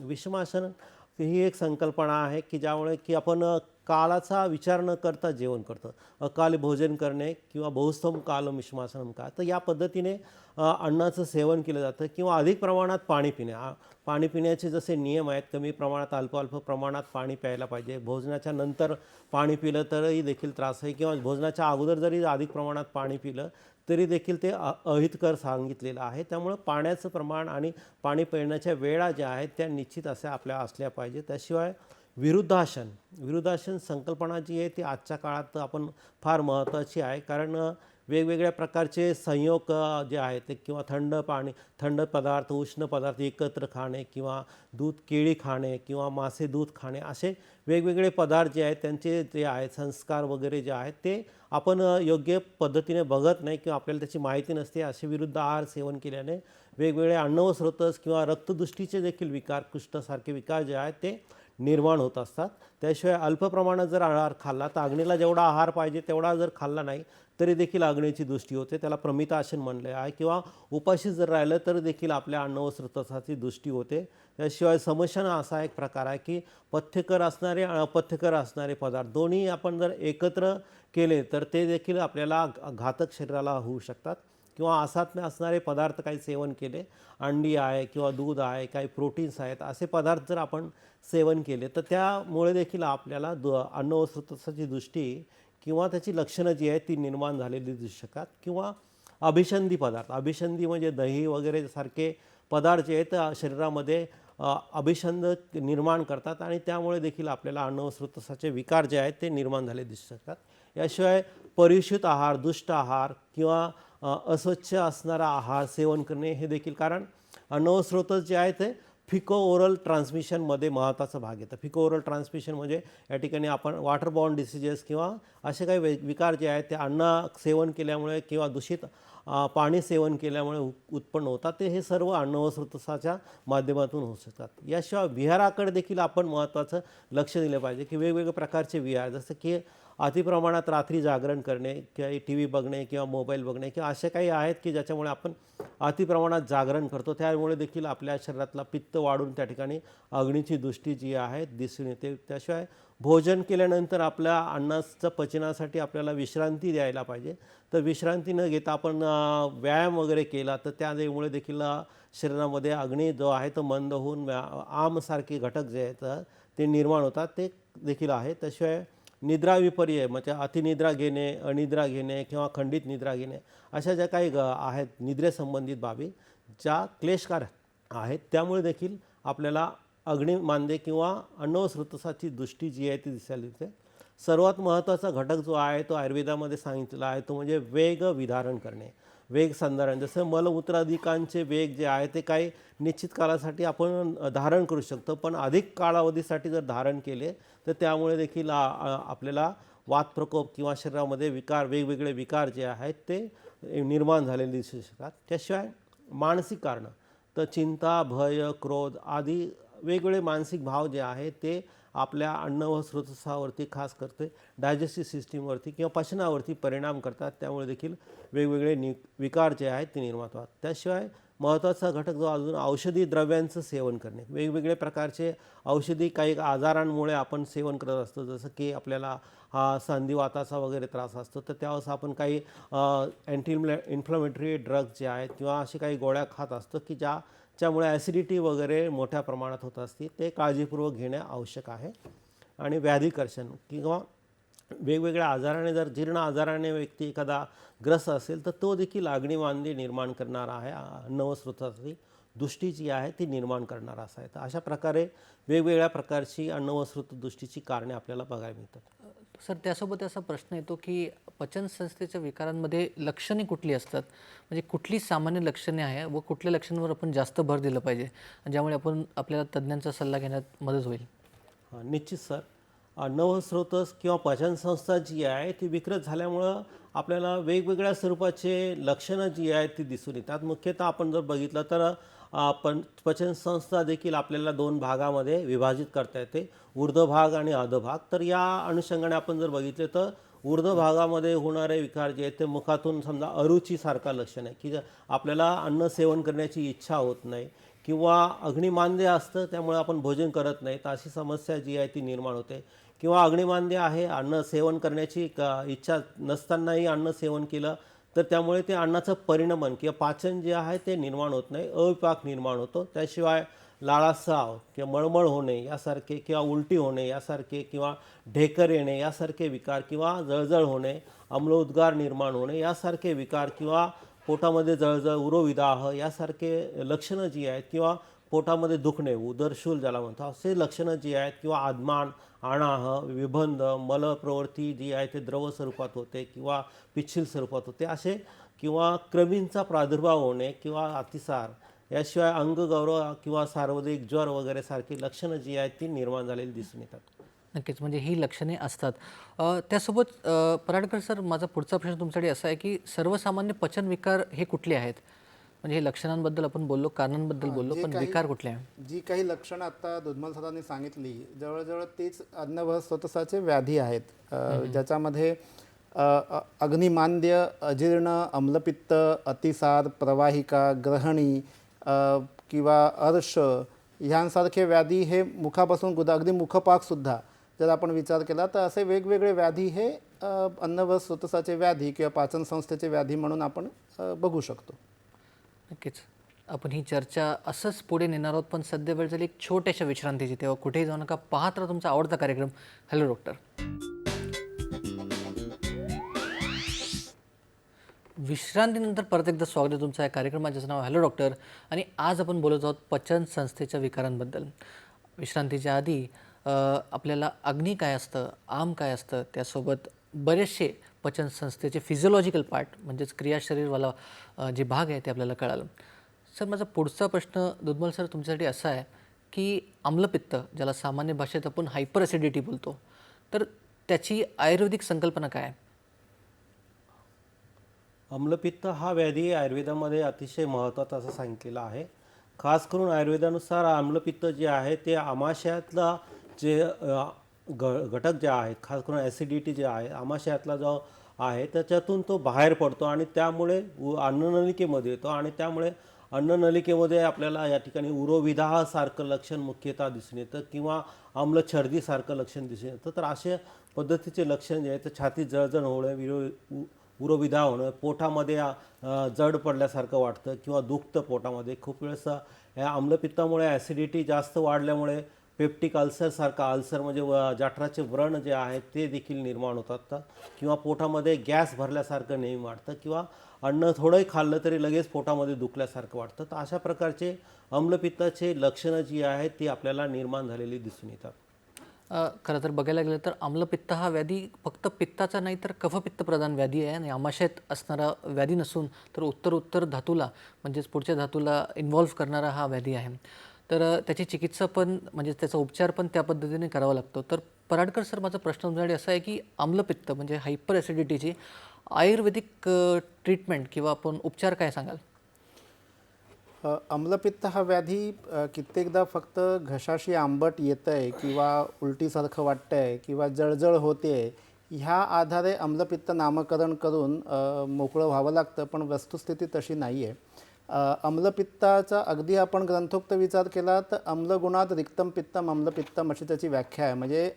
विषमासन ही एक संकल्पना आहे की ज्यामुळे की आपण कालाचा विचार न करता जेवण करतो. अकाली भोजन करणे किंवा बहुस्तम कालम विषमासनम का, तर या पद्धतीने अन्नाचं सेवन केलं जातं. किंवा अधिक प्रमाणात पाणी पिणे, पाणी पिण्याचे जसे नियम आहेत, कमी प्रमाणात अल्प प्रमाणात पाणी प्यायला पाहिजे. भोजनाच्या नंतर पाणी पिलं तरी देखील त्रास आहे किंवा भोजनाच्या अगोदर जरी अधिक प्रमाणात पाणी पिलं तरी देखील ते अहितकर सांगितलेलं आहे. त्यामुळं पाण्याचं प्रमाण आणि पाणी पिण्याच्या वेळा ज्या आहेत त्या निश्चित आपल्या असल्या पाहिजे. त्याशिवाय विरुद्धासन संकल्पना जी आहे ती आजच्या काळात आपण फार महत्त्वाची आहे. कारण वेगवेगळ्या प्रकारचे संयोग जे आहेत ते किंवा थंड पाणी, थंड पदार्थ, उष्ण पदार्थ एकत्र खाणे किंवा दूध केळी खाणे किंवा मासे दूध खाणे, असे वेगवेगळे पदार्थ जे आहेत त्यांचे जे आहेत संस्कार वगैरे जे आहेत ते आपण योग्य पद्धतीने बघत नाही किंवा आपल्याला त्याची माहिती नसते. असे विरुद्ध आहार सेवन केल्याने वेगवेगळे अन्न व स्रोतस किंवा रक्तदृष्टीचे देखील विकार, कुष्ठसारखे विकार जे आहेत ते निर्माण होत असतात. त्याशिवाय अल्प प्रमाणात जर आहार खाल्ला तर अग्नीला जेवढा आहार पाहिजे तेवढा जर खाल्ला नाही तरी देखील अग्नीची दृष्टी होते. त्याला प्रमितासन म्हणले आहे. किंवा उपाशी जर राहिलं तर देखील आपल्या अन्न व स्रोतसाची दृष्टी होते. त्याशिवाय समशन असा एक प्रकार आहे की पथ्यकर असणारे आणि अपथ्यकर असणारे पदार्थ दोन्ही आपण जर एकत्र केले तर ते देखील आपल्याला घातक शरीराला होऊ शकतात. किंवा असात्म्य असणारे पदार्थ काही सेवन केले, अंडी आहे किंवा दूध आहे, काही प्रोटीन्स आहेत, असे पदार्थ जर आपण सेवन केले तर त्यामुळे देखील आपल्याला अन्न व स्रोतसाची दृष्टी किंवा त्याची लक्षणं जी आहेत ती निर्माण झालेली दिसू शकतात. किंवा अभिसंधी पदार्थ, अभिसंधी म्हणजे दही वगैरे सारखे पदार्थ जे आहेत शरीरामध्ये अभिसंध निर्माण करतात आणि त्यामुळे देखील आपल्याला अन्न व स्रोतसाचे विकार जे आहेत ते निर्माण झाले दिसू शकतात. याशिवाय परिष्कृत आहार, दुष्ट आहार किंवा अस्वच्छ असणारा आहार सेवन करणे हे देखील, कारण अन्न व स्रोतस जे आहे ते फिको ओरल ट्रान्समिशनमध्ये महत्त्वाचा भाग येतं. फिको ओरल ट्रान्समिशन म्हणजे या ठिकाणी आपण वॉटरबॉर्न डिसीजेस किंवा असे काही विकार जे आहेत ते अन्न सेवन केल्यामुळे किंवा दूषित पाणी सेवन केल्यामुळे उत्पन्न होतात. ते हे सर्व अन्न व स्रोतसाच्या माध्यमातून होऊ शकतात. याशिवाय विहाराकडे देखील आपण महत्त्वाचं लक्ष दिलं पाहिजे की वेगवेगळ्या प्रकारचे विहार, जसं की अतिप्रमाणात रात्री जागरण करणे किंवा टी व्ही बघणे किंवा मोबाईल बघणे किंवा असे काही आहेत की ज्याच्यामुळे आपण अतिप्रमाणात जागरण करतो. त्यामुळे देखील आपल्या शरीरातला पित्त वाढून त्या ठिकाणी अग्नीची दृष्टी जी आहे दिसून येते. त्याशिवाय भोजन केल्यानंतर आपल्या अन्नाचं पचनासाठी आपल्याला विश्रांती द्यायला पाहिजे. तर विश्रांती न घेता आपण व्यायाम वगैरे केला तर त्यामुळे देखील शरीरामध्ये अग्नी जो आहे तो मंद होऊन आमसारखे घटक जे आहेत ते निर्माण होतात, ते देखील आहे. त्याशिवाय निद्रा विपर्य म्हणजे अतिनिद्रा घेणे, अनिद्रा घेणे किंवा खंडित निद्रा घेणे, अशा ज्या काही आहेत निद्रेसंबंधित बाबी ज्या क्लेशकारक आहेत त्यामुळे देखील आपल्याला अग्निमांद्य किंवा अन्न व स्रोतसाची दृष्टी जी आहे ती दिसायला येते. सर्वात महत्त्वाचा घटक जो आहे तो आयुर्वेदामध्ये सांगितलेला आहे तो म्हणजे वेग विधारण करणे, वेग संधारण. जसं मलमूत्रादिकांचे वेग जे आहे ते काही निश्चित कालासाठी आपण धारण करू शकतो, पण अधिक कालावधीसाठी जर धारण केले तर त्यामुळे देखील आपल्याला वातप्रकोप किंवा शरीरामध्ये विकार, वेगवेगळे विकार जे आहेत ते निर्माण झालेले दिसू शकतात. त्याशिवाय मानसिक कारणं तर चिंता, भय, क्रोध आदी वेगवेगळे मानसिक भाव जे आहेत ते आपल्या अन्न व स्रोतसावरती खास करते डायजेस्टिव्ह सिस्टीमवरती किंवा पचनावरती परिणाम करतात. त्यामुळे देखील वेगवेगळे विकार जे आहेत ते निर्माण होतात. त्याशिवाय महत्त्वाचा घटक जो अजून औषधी द्रव्यांचं सेवन करणे, वेगवेगळे प्रकारचे औषधी काही आजारांमुळे आपण सेवन करत असतो. जसं की आपल्याला हा संधिवाताचा वगैरे त्रास असतो तर त्यावेळेस आपण काही इन्फ्लमेटरी ड्रग्ज जे आहेत किंवा अशी काही गोळ्या खात असतो की ज्यामुळे ॲसिडिटी वगैरे मोठ्या प्रमाणात होत असते. ते काळजीपूर्वक घेणे आवश्यक आहे. आणि व्याधिकर्षण किंवा वेगवेगळ्या आजाराने, जर जीर्ण आजाराने व्यक्ती एखादा ग्रस्त असेल तर तो देखील अग्निमांद्य निर्माण करणारा आहे, अन्न व स्रोताची दृष्टी जी आहे ती निर्माण करणारा असा आहे. तर अशा प्रकारे वेगवेगळ्या प्रकारची अन्न व स्रोत दृष्टीची कारणे आपल्याला बघायला मिळतात. सर, त्यासोबत असा प्रश्न येतो की पचन संस्थेच्या विकारांमध्ये लक्षणे कुठली असतात, म्हणजे कुठली सामान्य लक्षणे आहे व कुठल्या लक्षणांवर आपण जास्त भर दिलं पाहिजे ज्यामुळे आपण आपल्याला तज्ज्ञांचा सल्ला घेण्यात मदत होईल? निश्चित सर, अन्न व स्रोतस किंवा पचनसंस्था जी आहे ती विकृत झाल्यामुळं आपल्याला वेगवेगळ्या स्वरूपाचे लक्षणं जी आहेत ती दिसून येतात. मुख्यतः आपण जर बघितलं तर पचनसंस्था देखील आपल्याला दोन भागामध्ये विभाजित करता येते, ऊर्ध्व भाग आणि अधोभाग. तर या अनुषंगाने आपण जर बघितले तर ऊर्ध्व भागामध्ये होणारे विकार जे आहेत ते मुखातून समजा अरुचीसारखा लक्षण आहे की आपल्याला अन्न सेवन करण्याची इच्छा होत नाही किंवा अग्निमांद्य असतं त्यामुळे आपण भोजन करत नाही, तर अशी समस्या जी आहे ती निर्माण होते. किंवा अग्निमांद्य आहे, अन्न सेवन करण्याची इच्छा नसतानाही अन्न सेवन केलं तर त्यामुळे ते अन्नाचं परिणमन किंवा पाचन जे आहे ते निर्माण होत नाही, अविपाक निर्माण होतो. त्याशिवाय लाळासाव किंवा मळमळ होणे यासारखे किंवा उलटी होणे यासारखे किंवा ढेकर येणे यासारखे विकार किंवा जळजळ होणे, अम्लोद्गार निर्माण होणे यासारखे विकार किंवा पोटामध्ये जळजळ, उरोविदाह यासारखे लक्षणं जी आहेत किंवा पोटामध्ये दुखणे, उदरशूल ज्याला म्हणतो, असे लक्षणं जी आहेत किंवा आदमान, आणाह, विबंध, मलप्रवृत्ती जी आहे ते द्रव स्वरूपात होते किंवा पिच्छिल स्वरूपात होते असे, किंवा क्रमींचा प्रादुर्भाव होणे किंवा अतिसार, याशिवाय अंगगौरव किंवा सार्वत्रिक ज्वर वगैरे सारखी लक्षणं जी आहेत ती निर्माण झालेली दिसून येतात. नक्कीच, म्हणजे ही लक्षणे असतात. त्यासोबत पराडकर सर, माझा पुढचा प्रश्न तुमच्यासाठी असा आहे की सर्वसामान्य पचन विकार हे कुठले आहेत? म्हणजे हे लक्षणांबद्दल आपण बोललो, कारणांबद्दल बोललो, पण विकार कुठले आहे? जी काही लक्षणं आता दुधमल सरांनी सांगितली, जवळजवळ तीच अन्नवह स्वतःचे व्याधी आहेत, ज्याच्यामध्ये अग्निमांद्य, अजीर्ण, अम्लपित्त, अतिसार, प्रवाहिका, ग्रहणी किंवा अर्श ह्यांसारखे व्याधी हे मुखापासून अगदी मुखपाकसुद्धा जर आपण विचार केला तर असे वेगवेगळे व्याधी हे अन्नवह स्वतःचे व्याधी किंवा पाचनसंस्थेचे व्याधी म्हणून आपण बघू शकतो. नक्कीच, आपण ही चर्चा असंच पुढे नेणार आहोत, पण सध्या वेळ झाली एक छोट्याशा विश्रांतीची. तेव्हा कुठेही जाऊ नका, पाहत राहा तुमचा आवडता कार्यक्रम हॅलो डॉक्टर. विश्रांतीनंतर परत एकदा स्वागत आहे तुमचं या कार्यक्रमात, ज्याचं नाव हॅलो डॉक्टर. आणि आज आपण बोलत आहोत पचन संस्थेच्या विकारांबद्दल. विश्रांतीच्या आधी आपल्याला अग्नी काय असतं, आम काय असतं, त्यासोबत बरेचसे पचन संस्थेचे फिजिओलॉजिकल पार्ट म्हणजेच क्रियाशरीरवाला जे भाग आहे ते आपल्याला कळालं. सर, माझा पुढचा प्रश्न दुधमल सर तुमच्यासाठी असा आहे की आम्लपित्त, ज्याला सामान्य भाषेत आपण हायपर ॲसिडिटी बोलतो, तर त्याची आयुर्वेदिक संकल्पना काय आहे? अम्लपित्त हा व्याधी आयुर्वेदामध्ये अतिशय महत्त्वाचा असं सांगितलेला आहे. खास करून आयुर्वेदानुसार आम्लपित्त जे आहे ते आमाशयातला जे घटक जे आहेत, खास करून ॲसिडिटी जे आहे आमाशयातला जो आहे त्याच्यातून तो बाहेर पडतो आणि त्यामुळे अन्ननलिकेमध्ये येतो आणि त्यामुळे अन्ननलिकेमध्ये आपल्याला या ठिकाणी उरोविदाहासारखं लक्षण मुख्यतः दिसून येतं किंवा आम्लछर्दीसारखं लक्षण दिसून येतं. तर अशा पद्धतीचे लक्षण जे आहे तर छातीत जळजळ होणं, उरोविदा होणं, पोटामध्ये जड पडल्यासारखं वाटतं किंवा दुखतं पोटामध्ये. खूप वेळेस या आम्लपित्तामुळे ॲसिडिटी जास्त वाढल्यामुळे पेप्टिक अल्सरसारखा, अल्सर म्हणजे जठराचे व्रण जे आहेत ते देखील निर्माण होतात किंवा पोटामध्ये गॅस भरल्यासारखं नेहमी वाटतं किंवा अन्न थोडंही खाल्लं तरी लगेच पोटामध्ये दुखल्यासारखं वाटतं. तर अशा प्रकारचे आम्लपित्ताचे लक्षणं जी आहेत ती आपल्याला निर्माण झालेली दिसून येतात. खरं तर बघायला गेलं तर आम्लपित्त हा व्याधी फक्त पित्ताचा नाही तर कफपित्त प्रधान व्याधी आहे आणि आमाशयात असणारा व्याधी नसून तर उत्तर धातूला म्हणजेच पुढच्या धातूला इन्व्हॉल्व्ह करणारा हा व्याधी आहे. तर त्याची चिकित्सा पण म्हणजे त्याचा उपचार पण त्या पद्धतीने करावा लागतो. तर पराडकर सर, माझा प्रश्न तुमच्याकडे असा आहे की आम्लपित्त म्हणजे हायपर ॲसिडिटीची आयुर्वेदिक ट्रीटमेंट किंवा आपण उपचार काय सांगाल? अम्लपित्त हा व्याधी कित्येकदा फक्त घशाशी आंबट येतं आहे किंवा उलटीसारखं वाटतं आहे किंवा जळजळ होते आहे, ह्या आधारे अम्लपित्त नामकरण करून मोकळं व्हावं लागतं, पण वस्तुस्थिती तशी नाही आहे. अम्लपित्ताचा अगदी आपण ग्रंथोक्त विचार केला तर अम्लगुणात रिक्तम पित्तम अम्लपित्तम अशी त्याची व्याख्या आहे. म्हणजे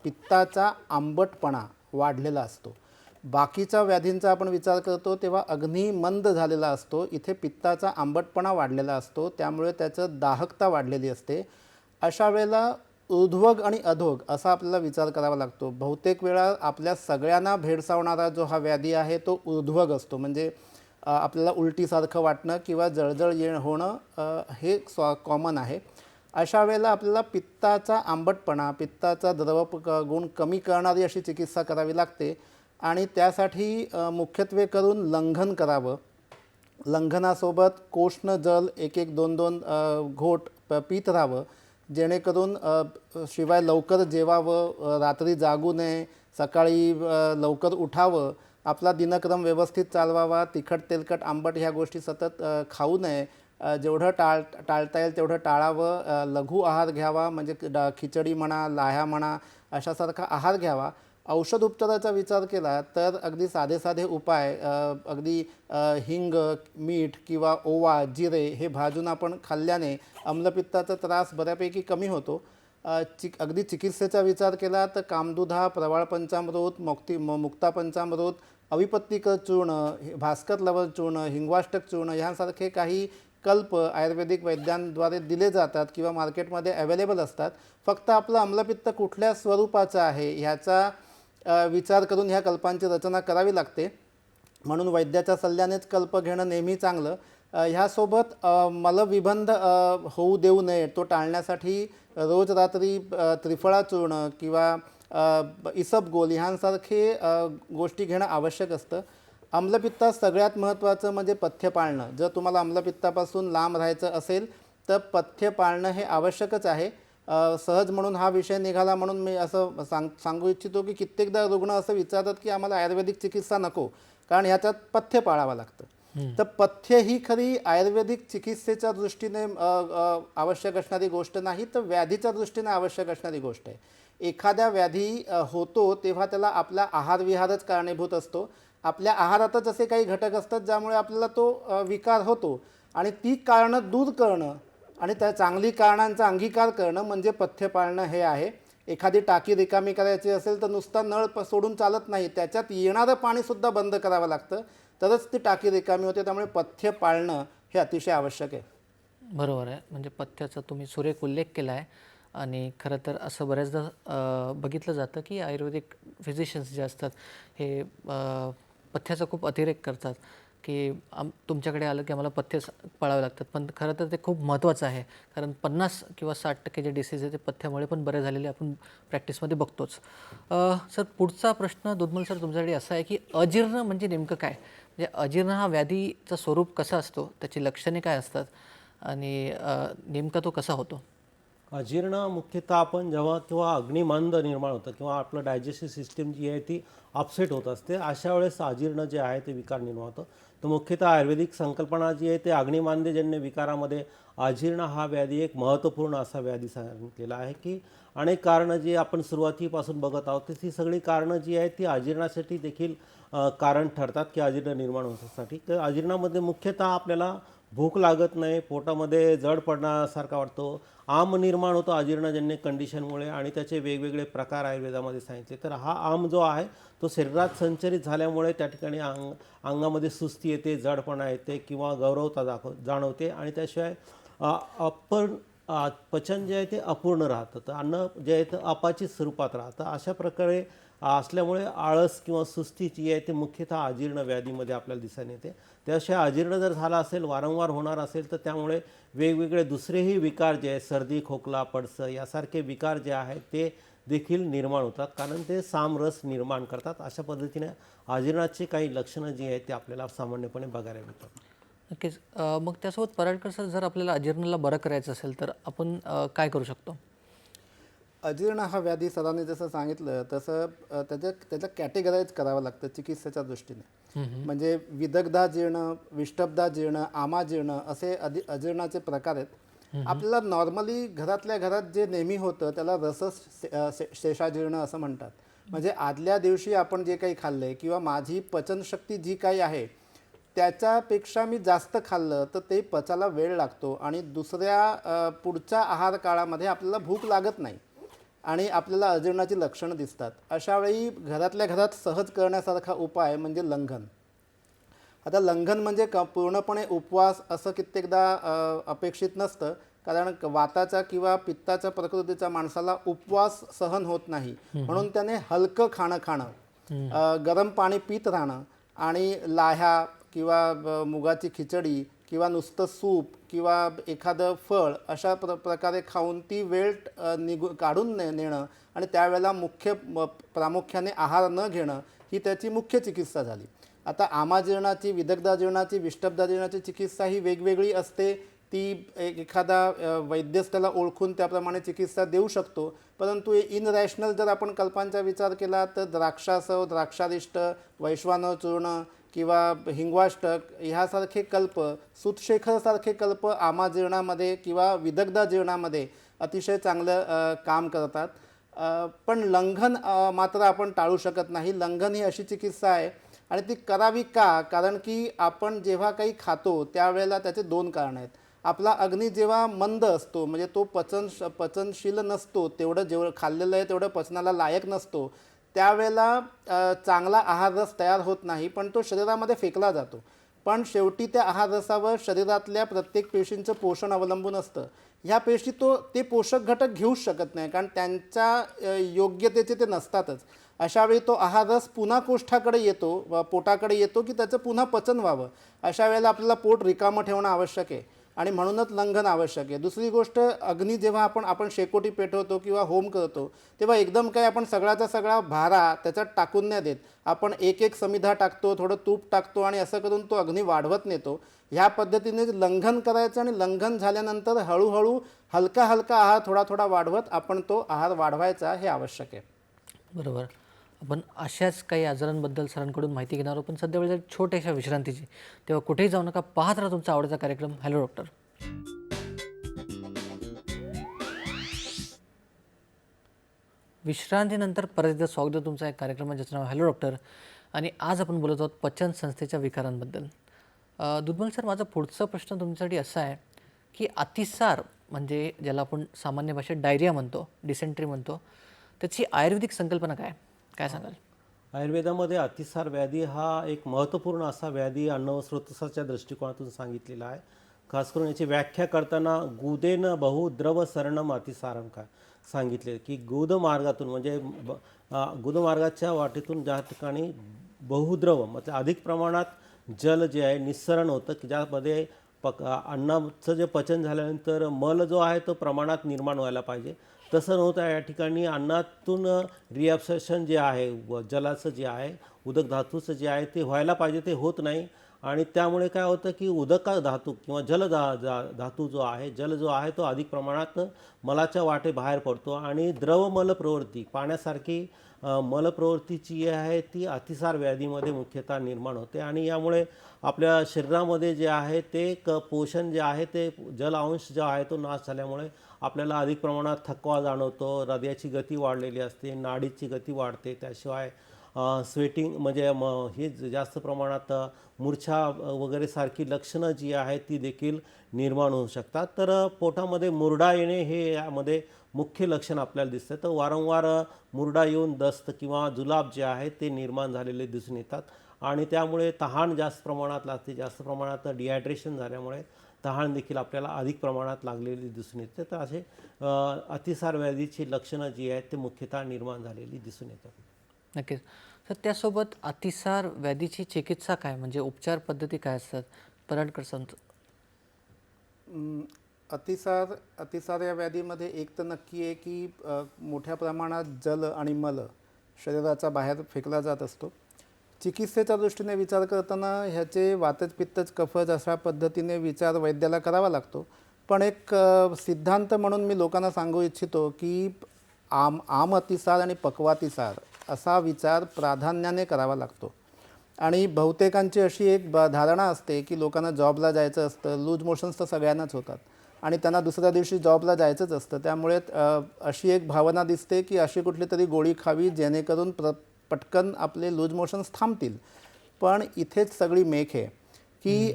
पित्ताचा आंबटपणा वाढलेला असतो. बाकीच्या व्याधींचा आपण विचार करतो तेव्हा अग्नी मंद झालेला असतो, इथे पित्ताचा आंबटपणा वाढलेला असतो, त्यामुळे त्याचं दाहकता वाढलेली असते. अशा वेळेला ऊर्ध्वग आणि अधोग असा आपल्याला विचार करावा लागतो. बहुतेक वेळा आपल्या सगळ्यांना भेडसावणारा जो हा व्याधी आहे तो ऊर्ध्वग असतो. म्हणजे आपल्याला उलटीसारखं वाटणं किंवा जळजळ होणं हे कॉमन आहे. अशा वेळेला आपल्याला पित्ताचा आंबटपणा, पित्ताचा द्रव गुण कमी करणारी अशी चिकित्सा करावी लागते आणि त्यासाठी मुख्यत्वे करून लंघन करावं. लंघनासोबत कोष्ण जल 1-1, 2-2 घोट पीत राहावं, जेणेकरून शिवाय लवकर जेवावं, रात्री जागू नये, सकाळी लवकर उठावं, आपला दिनक्रम व्यवस्थित चालवावा, तिखट तेलकट आंबट ह्या गोष्टी सतत खाऊ नये, जेवढं टाळता येईल तेवढं टाळावं, लघु आहार घ्यावा, म्हणजे खिचडी म्हणा, लाह्या म्हणा अशासारखा आहार घ्यावा. औषध उपचाराचा विचार केला तर अगदी साधे उपाय, अगदी हिंग, मीठ किंवा ओवा, जिरे हे भाजून आपण खाल्ल्याने अम्लपित्ताचा त्रास बऱ्यापैकी कमी होतो. अगदी चिकित्सेचा विचार केला तर कामदुधा, प्रवाळ पंचामृत, मुक्ता पंचामृत, अविपत्तिकर चूर्ण, भास्कर लवण चूर्ण, हिंगवाष्टक चूर्ण ह्यांसारखे काही कल्प आयुर्वेदिक वैद्यांद्वारे दिले जातात किंवा मार्केटमध्ये अवेलेबल असतात. फक्त आपलं अम्लपित्त कुठल्या स्वरूपाचं आहे ह्याचा विचार करून ह्या कल्पांची रचना करावी लागते. म्हणून वैद्याच्या सल्ल्यानेच कल्प घेणं नेहमी चांगलं. ह्यासोबत मलविबंध होऊ देऊ नये तो टाळण्यासाठी रोज रात्री त्रिफळा चूर्ण किंवा इसबगोल ह्यांसारखे गोष्टी घेणं आवश्यक असतं. आम्लपित्तात सगळ्यात महत्त्वाचं म्हणजे पथ्य पाळणं. जर तुम्हाला आम्लपित्तापासून लांब राहायचं असेल तर पथ्य पाळणं हे आवश्यकच आहे. सहज म्हणून हा विषय निघाला म्हणून मी असं सांगू इच्छितो की कित्येकदा रुग्ण असं विचारतात की आम्हाला आयुर्वेदिक चिकित्सा नको, कारण ह्याच्यात पथ्य पाळावं लागतं. तर पथ्य ही खरी आयुर्वेदिक चिकित्सेच्या दृष्टीने आवश्यक असणारी गोष्ट नाही, तर व्याधीच्या दृष्टीने आवश्यक असणारी गोष्ट आहे. एखाद्या व्याधी होतो तेव्हा त्याला आपला आहारविहारच कारणीभूत असतो. आपल्या आहारातच असे काही घटक असतात ज्यामुळे आपल्याला तो विकार होतो, आणि ती कारणं दूर करणं आणि त्या चांगली कारणांचा अंगीकार करणं म्हणजे पथ्य पाळणं हे आहे. एखादी टाकी रिकामी करायची असेल तर नुसता नळ सोडून चालत नाही, त्याच्यात येणारं पाणीसुद्धा बंद करावं लागतं, तरच ती टाकी रिकामी होते. त्यामुळे पथ्य पाळणं हे अतिशय आवश्यक आहे. बरोबर आहे. म्हणजे पथ्याचा तुम्ही सुरेख उल्लेख केला आहे. आणि खरं तर असं बऱ्याचदा बघितलं जातं की आयुर्वेदिक फिजिशियन्स जे असतात हे पथ्याचा खूप अतिरेक करतात की तुमच्याकडे आलं की आम्हाला पथ्य पाळावे लागतात. पण खरं तर ते खूप महत्त्वाचं आहे, कारण 50 किंवा 60% जे डिसीज आहे ते पथ्यामुळे पण बरे झालेले आपण प्रॅक्टिसमध्ये बघतोच. सर, पुढचा प्रश्न दुधमल सर तुमच्याकडे असा आहे की अजीर्ण म्हणजे नेमकं काय? म्हणजे अजीर्ण हा व्याधीचं स्वरूप कसं असतो, त्याची लक्षणे काय असतात आणि नेमका तो कसा होतो? अजीर्ण मुख्यतः आपण जेव्हा किंवा अग्निमंद निर्माण होतं किंवा आपलं डायजेस्टिव्ह सिस्टीम जी आहे ती अपसेट होत असते, अशा वेळेस अजीर्ण जे आहे ते विकार निर्माण होतं. तर मुख्यतः आयुर्वेदिक संकल्पना जी आहे ते अग्निमांद्यजन्य विकारामध्ये अजीर्ण हा व्याधी एक महत्त्वपूर्ण असा व्याधी सांगितलेला आहे की अनेक कारणं जी आपण सुरुवातीपासून बघत आहोत ती सगळी कारणं जी आहेत ती अजीर्णासाठी देखील कारण ठरतात की अजीर्ण निर्माण होण्यासाठी. तर अजीर्णामध्ये मुख्यतः आपल्याला भूक लागत नाही, पोटामध्ये जड पडण्यासारखा वाटतो, आम निर्माण होतो अजीर्णजन्य कंडिशनमुळे, आणि त्याचे वेगवेगळे प्रकार आयुर्वेदामध्ये सांगितले. तर हा आम जो आहे तो शरीरात संचरित झाल्यामुळे त्या ठिकाणी अंगामध्ये सुस्ती येते, जडपणा येते किंवा गौरवता जाणवते, आणि त्याशिवाय पचन जे आहे ते अपूर्ण राहतं. तर अन्न जे आहे ते अपाचित स्वरूपात राहतं. अशा प्रकारे असल्यामुळे आळस किंवा सुस्ती जी आहे ते मुख्यतः अजीर्ण व्याधीमध्ये आपल्याला दिसून येते. त्याशिवाय अजीर्ण जर झाला असेल, वारंवार होणार असेल, तर त्यामुळे वेगवेगळे दुसरेही विकार जे आहेत, सर्दी, खोकला, पडसं यासारखे विकार जे आहेत ते देखील निर्माण होतात, कारण ते सामरस निर्माण करतात. अशा पद्धतीने अजीर्णाची काही लक्षणं जी आहेत ते आपल्याला सामान्यपणे बघायला मिळतात. नक्कीच. मग त्यासोबत पराडकर सर, जर आपल्याला अजीर्णाला बरं करायचं असेल तर आपण काय करू शकतो? अजीर्ण हा व्याधी सरांनी जसं सांगितलं तसं त्याचं कॅटेगराईज करावं लागतं चिकित्सेच्या दृष्टीने. म्हणजे विदग्धाजीर्ण, विष्टब्धाजीर्ण, आमाजीर्ण असे अजीर्णाचे प्रकार आहेत. आपल्याला नॉर्मली घरातल्या घरात जे नेहमी होतं त्याला शेषाजीर्ण असं म्हणतात. म्हणजे आदल्या दिवशी आपण जे काही खाल्लंय किंवा माझी पचनशक्ती जी काही आहे त्याच्यापेक्षा मी जास्त खाल्लं तर ते पचायला वेळ लागतो आणि दुसऱ्या पुढच्या आहार काळामध्ये आपल्याला भूक लागत नाही आणि आपल्याला अजीर्णाची लक्षणं दिसतात. अशावेळी घरातल्या घरात सहज करण्यासारखा उपाय म्हणजे लंघन. आता लंघन म्हणजे पूर्णपणे उपवास असं कित्येकदा अपेक्षित नसतं, कारण वाताचा किंवा पित्ताच्या प्रकृतीच्या माणसाला उपवास सहन होत नाही. म्हणून त्याने हलकं खाणं, गरम पाणी पित राहणं आणि लाह्या किंवा मुगाची खिचडी किंवा नुसतं सूप किंवा एखादं फळ अशा प्रकारे खाऊन ती वेळ काढून नेणं आणि त्यावेळेला प्रामुख्याने आहार न घेणं ही त्याची मुख्य चिकित्सा झाली. आता आमाजीर्णाची, विदग्धाजीर्णाची, विष्टब्धाजीर्णाची चिकित्सा ही वेगवेगळी असते. ती एखादा वैद्यच त्याला ओळखून त्याप्रमाणे चिकित्सा देऊ शकतो. परंतु इनरॅशनल जर आपण कल्पांचा विचार केला तर द्राक्षासव, द्राक्षारिष्ट, वैश्वानर चूर्ण किंवा हिंगवाष्टक ह्यासारखे कल्प, सूतशेखरसारखे कल्प आमाजीर्णामध्ये किंवा विदग्धाजीर्णामध्ये अतिशय चांगलं काम करतात. पण लंघन मात्र आपण टाळू शकत नाही. लंघन ही अशी चिकित्सा आहे आणि ती करावी का? कारण की आपण जेव्हा काही खातो त्यावेळेला त्याचे दोन कारणं आहेत. आपला अग्नी जेव्हा मंद असतो म्हणजे तो पचनशील नसतो, तेवढं खाल्लेलं आहे तेवढं पचनाला लायक नसतो, त्यावेळेला चांगला आहार रस तयार होत नाही, पण तो शरीरामध्ये फेकला जातो. पण शेवटी त्या आहार रसावर शरीरातल्या प्रत्येक पेशींचं पोषण अवलंबून असतं. ह्या पेशी ते पोषक घटक घेऊच शकत नाही, कारण त्यांच्या योग्यतेचे ते नसतातच. अशावेळी तो आहार रस पुन्हा कोष्ठाकडे येतो, पोटाकडे येतो की त्याचं पुन्हा पचन व्हावं. अशा वेळेला आपल्याला पोट रिकामं ठेवणं आवश्यक आहे आणि म्हणूनच लंघन आवश्यक आहे. दुसरी गोष्ट, अग्नी जेव्हा आपण शेकोटी पेटवतो किंवा होम करतो तेव्हा एकदम काय आपण सगळ्याचा सगळा भारा त्याच्यात टाकून नाही देत. आपण एक एक समिधा टाकतो, थोडं तूप टाकतो आणि असं करून तो अग्नी वाढवत नेतो. ह्या पद्धतीने लंघन करायचं आणि लंघन झाल्यानंतर हळूहळू हलका हलका आहार थोडा थोडा वाढवत आपण तो आहार वाढवायचा हे आवश्यक आहे. बरोबर. आपण अशाच काही आजारांबद्दल सरांकडून माहिती घेणार आहोत, पण सध्या वेळ छोट्याशा विश्रांतीची. तेव्हा कुठेही जाऊ नका, पाहत राहा तुमचा आवडता कार्यक्रम हॅलो डॉक्टर. विश्रांतीनंतर परत एकदा स्वागत आहे तुमचा एक कार्यक्रम ज्याचं नाव हॅलो डॉक्टर. आणि आज आपण बोलत आहोत पचन संस्थेच्या विकारांबद्दल. दुर्बल सर, माझा पुढचा प्रश्न तुमच्यासाठी असा आहे की अतिसार म्हणजे ज्याला आपण सामान्य भाषेत डायरिया म्हणतो, डिसेंट्री म्हणतो, त्याची आयुर्वेदिक संकल्पना काय काय सांगाल? आयुर्वेदामध्ये अतिसार व्याधी हा एक महत्त्वपूर्ण असा व्याधी अन्न व स्रोतसाच्या दृष्टिकोनातून सांगितलेला आहे. खास करून याची व्याख्या करताना गुदेन बहुद्रव सरणम अतिसारम काय सांगितले की गुदमार्गातून म्हणजे गुदमार्गाच्या वाटेतून ज्या ठिकाणी बहुद्रव मतलब अधिक प्रमाणात जल जे आहे निस्सरण होतं की ज्यामध्ये अन्नाचं जे पचन झाल्यानंतर मल जो आहे तो प्रमाणात निर्माण व्हायला पाहिजे, तसं नव्हतं. या ठिकाणी अन्नातून रिॲब्सॉर्प्शन जे आहे जलाचं जे आहे उदक धातूचं जे आहे ते व्हायला पाहिजे ते होत नाही. आणि त्यामुळे काय होतं की उदका धातू किंवा धातू जो आहे जल जो आहे तो अधिक प्रमाणात मलाच्या वाटे बाहेर पडतो आणि द्रवमल प्रवृत्ती पाण्यासारखी मलप्रवृत्ती जी आहे ती अतिसार व्याधीमध्ये मुख्यतः निर्माण होते. आणि यामुळे आपल्या शरीरामध्ये जे आहे ते पोषण जे आहे ते जल अंश जो आहे तो नाश झाल्यामुळे आपल्याला अधिक प्रमाणात थकवा जाणवतो, हृदयाची गती वाढलेली असते, नाडीची गती वाढते, त्याशिवाय स्वेटिंग म्हणजे हे जास्त प्रमाणात मूर्छा वगैरे सारखी लक्षणं जी आहेत ती देखील निर्माण होऊ शकतात. तर पोटामध्ये मुरडा येणे हे यामध्ये मुख्य लक्षण आपल्याला दिसतं. तर वारंवार मुरडा येऊन दस्त किंवा जुलाब जे आहेत ते निर्माण झालेले दिसून येतात आणि त्यामुळे तहान जास्त प्रमाणात लागते. जास्त प्रमाणात डिहायड्रेशन झाल्यामुळे तहान देखील आपल्याला अधिक प्रमाणात लागलेली दिसून येते. तर असे अतिसार व्याधीची लक्षणं जी आहेत ते मुख्यतः निर्माण झालेली दिसून येतात. नक्कीच. तर त्यासोबत अतिसार व्याधीची चिकित्सा काय, म्हणजे उपचार पद्धती काय असतात? पराडकर संत. अतिसार या व्याधीमध्ये एक तर नक्की आहे की मोठ्या प्रमाणात जल आणि मल शरीराचा बाहेर फेकला जात असतो. चिकित्सेच्या दृष्टीने विचार करताना ह्याचे वातज पित्तज कफज अशा पद्धतीने विचार वैद्याला करावा लागतो. पण एक सिद्धांत म्हणून मी लोकांना सांगू इच्छितो की आम अतिसार आणि पक्वातिसार असा विचार प्राधान्याने करावा लागतो. आणि बहुतेकांची अशी एक धारणा असते की लोकांना जॉबला जायचं असतं, लूज मोशन्स तर सगळ्यांनाच होतात आणि त्यांना दुसऱ्या दिवशी जॉबला जायचंच असतं. त्यामुळे अशी एक भावना दिसते की अशी कुठली तरी गोळी खावी जेणेकरून पटकन आपले लूज मोशन्स थांबतील. पण इथेच सगळी मेख आहे की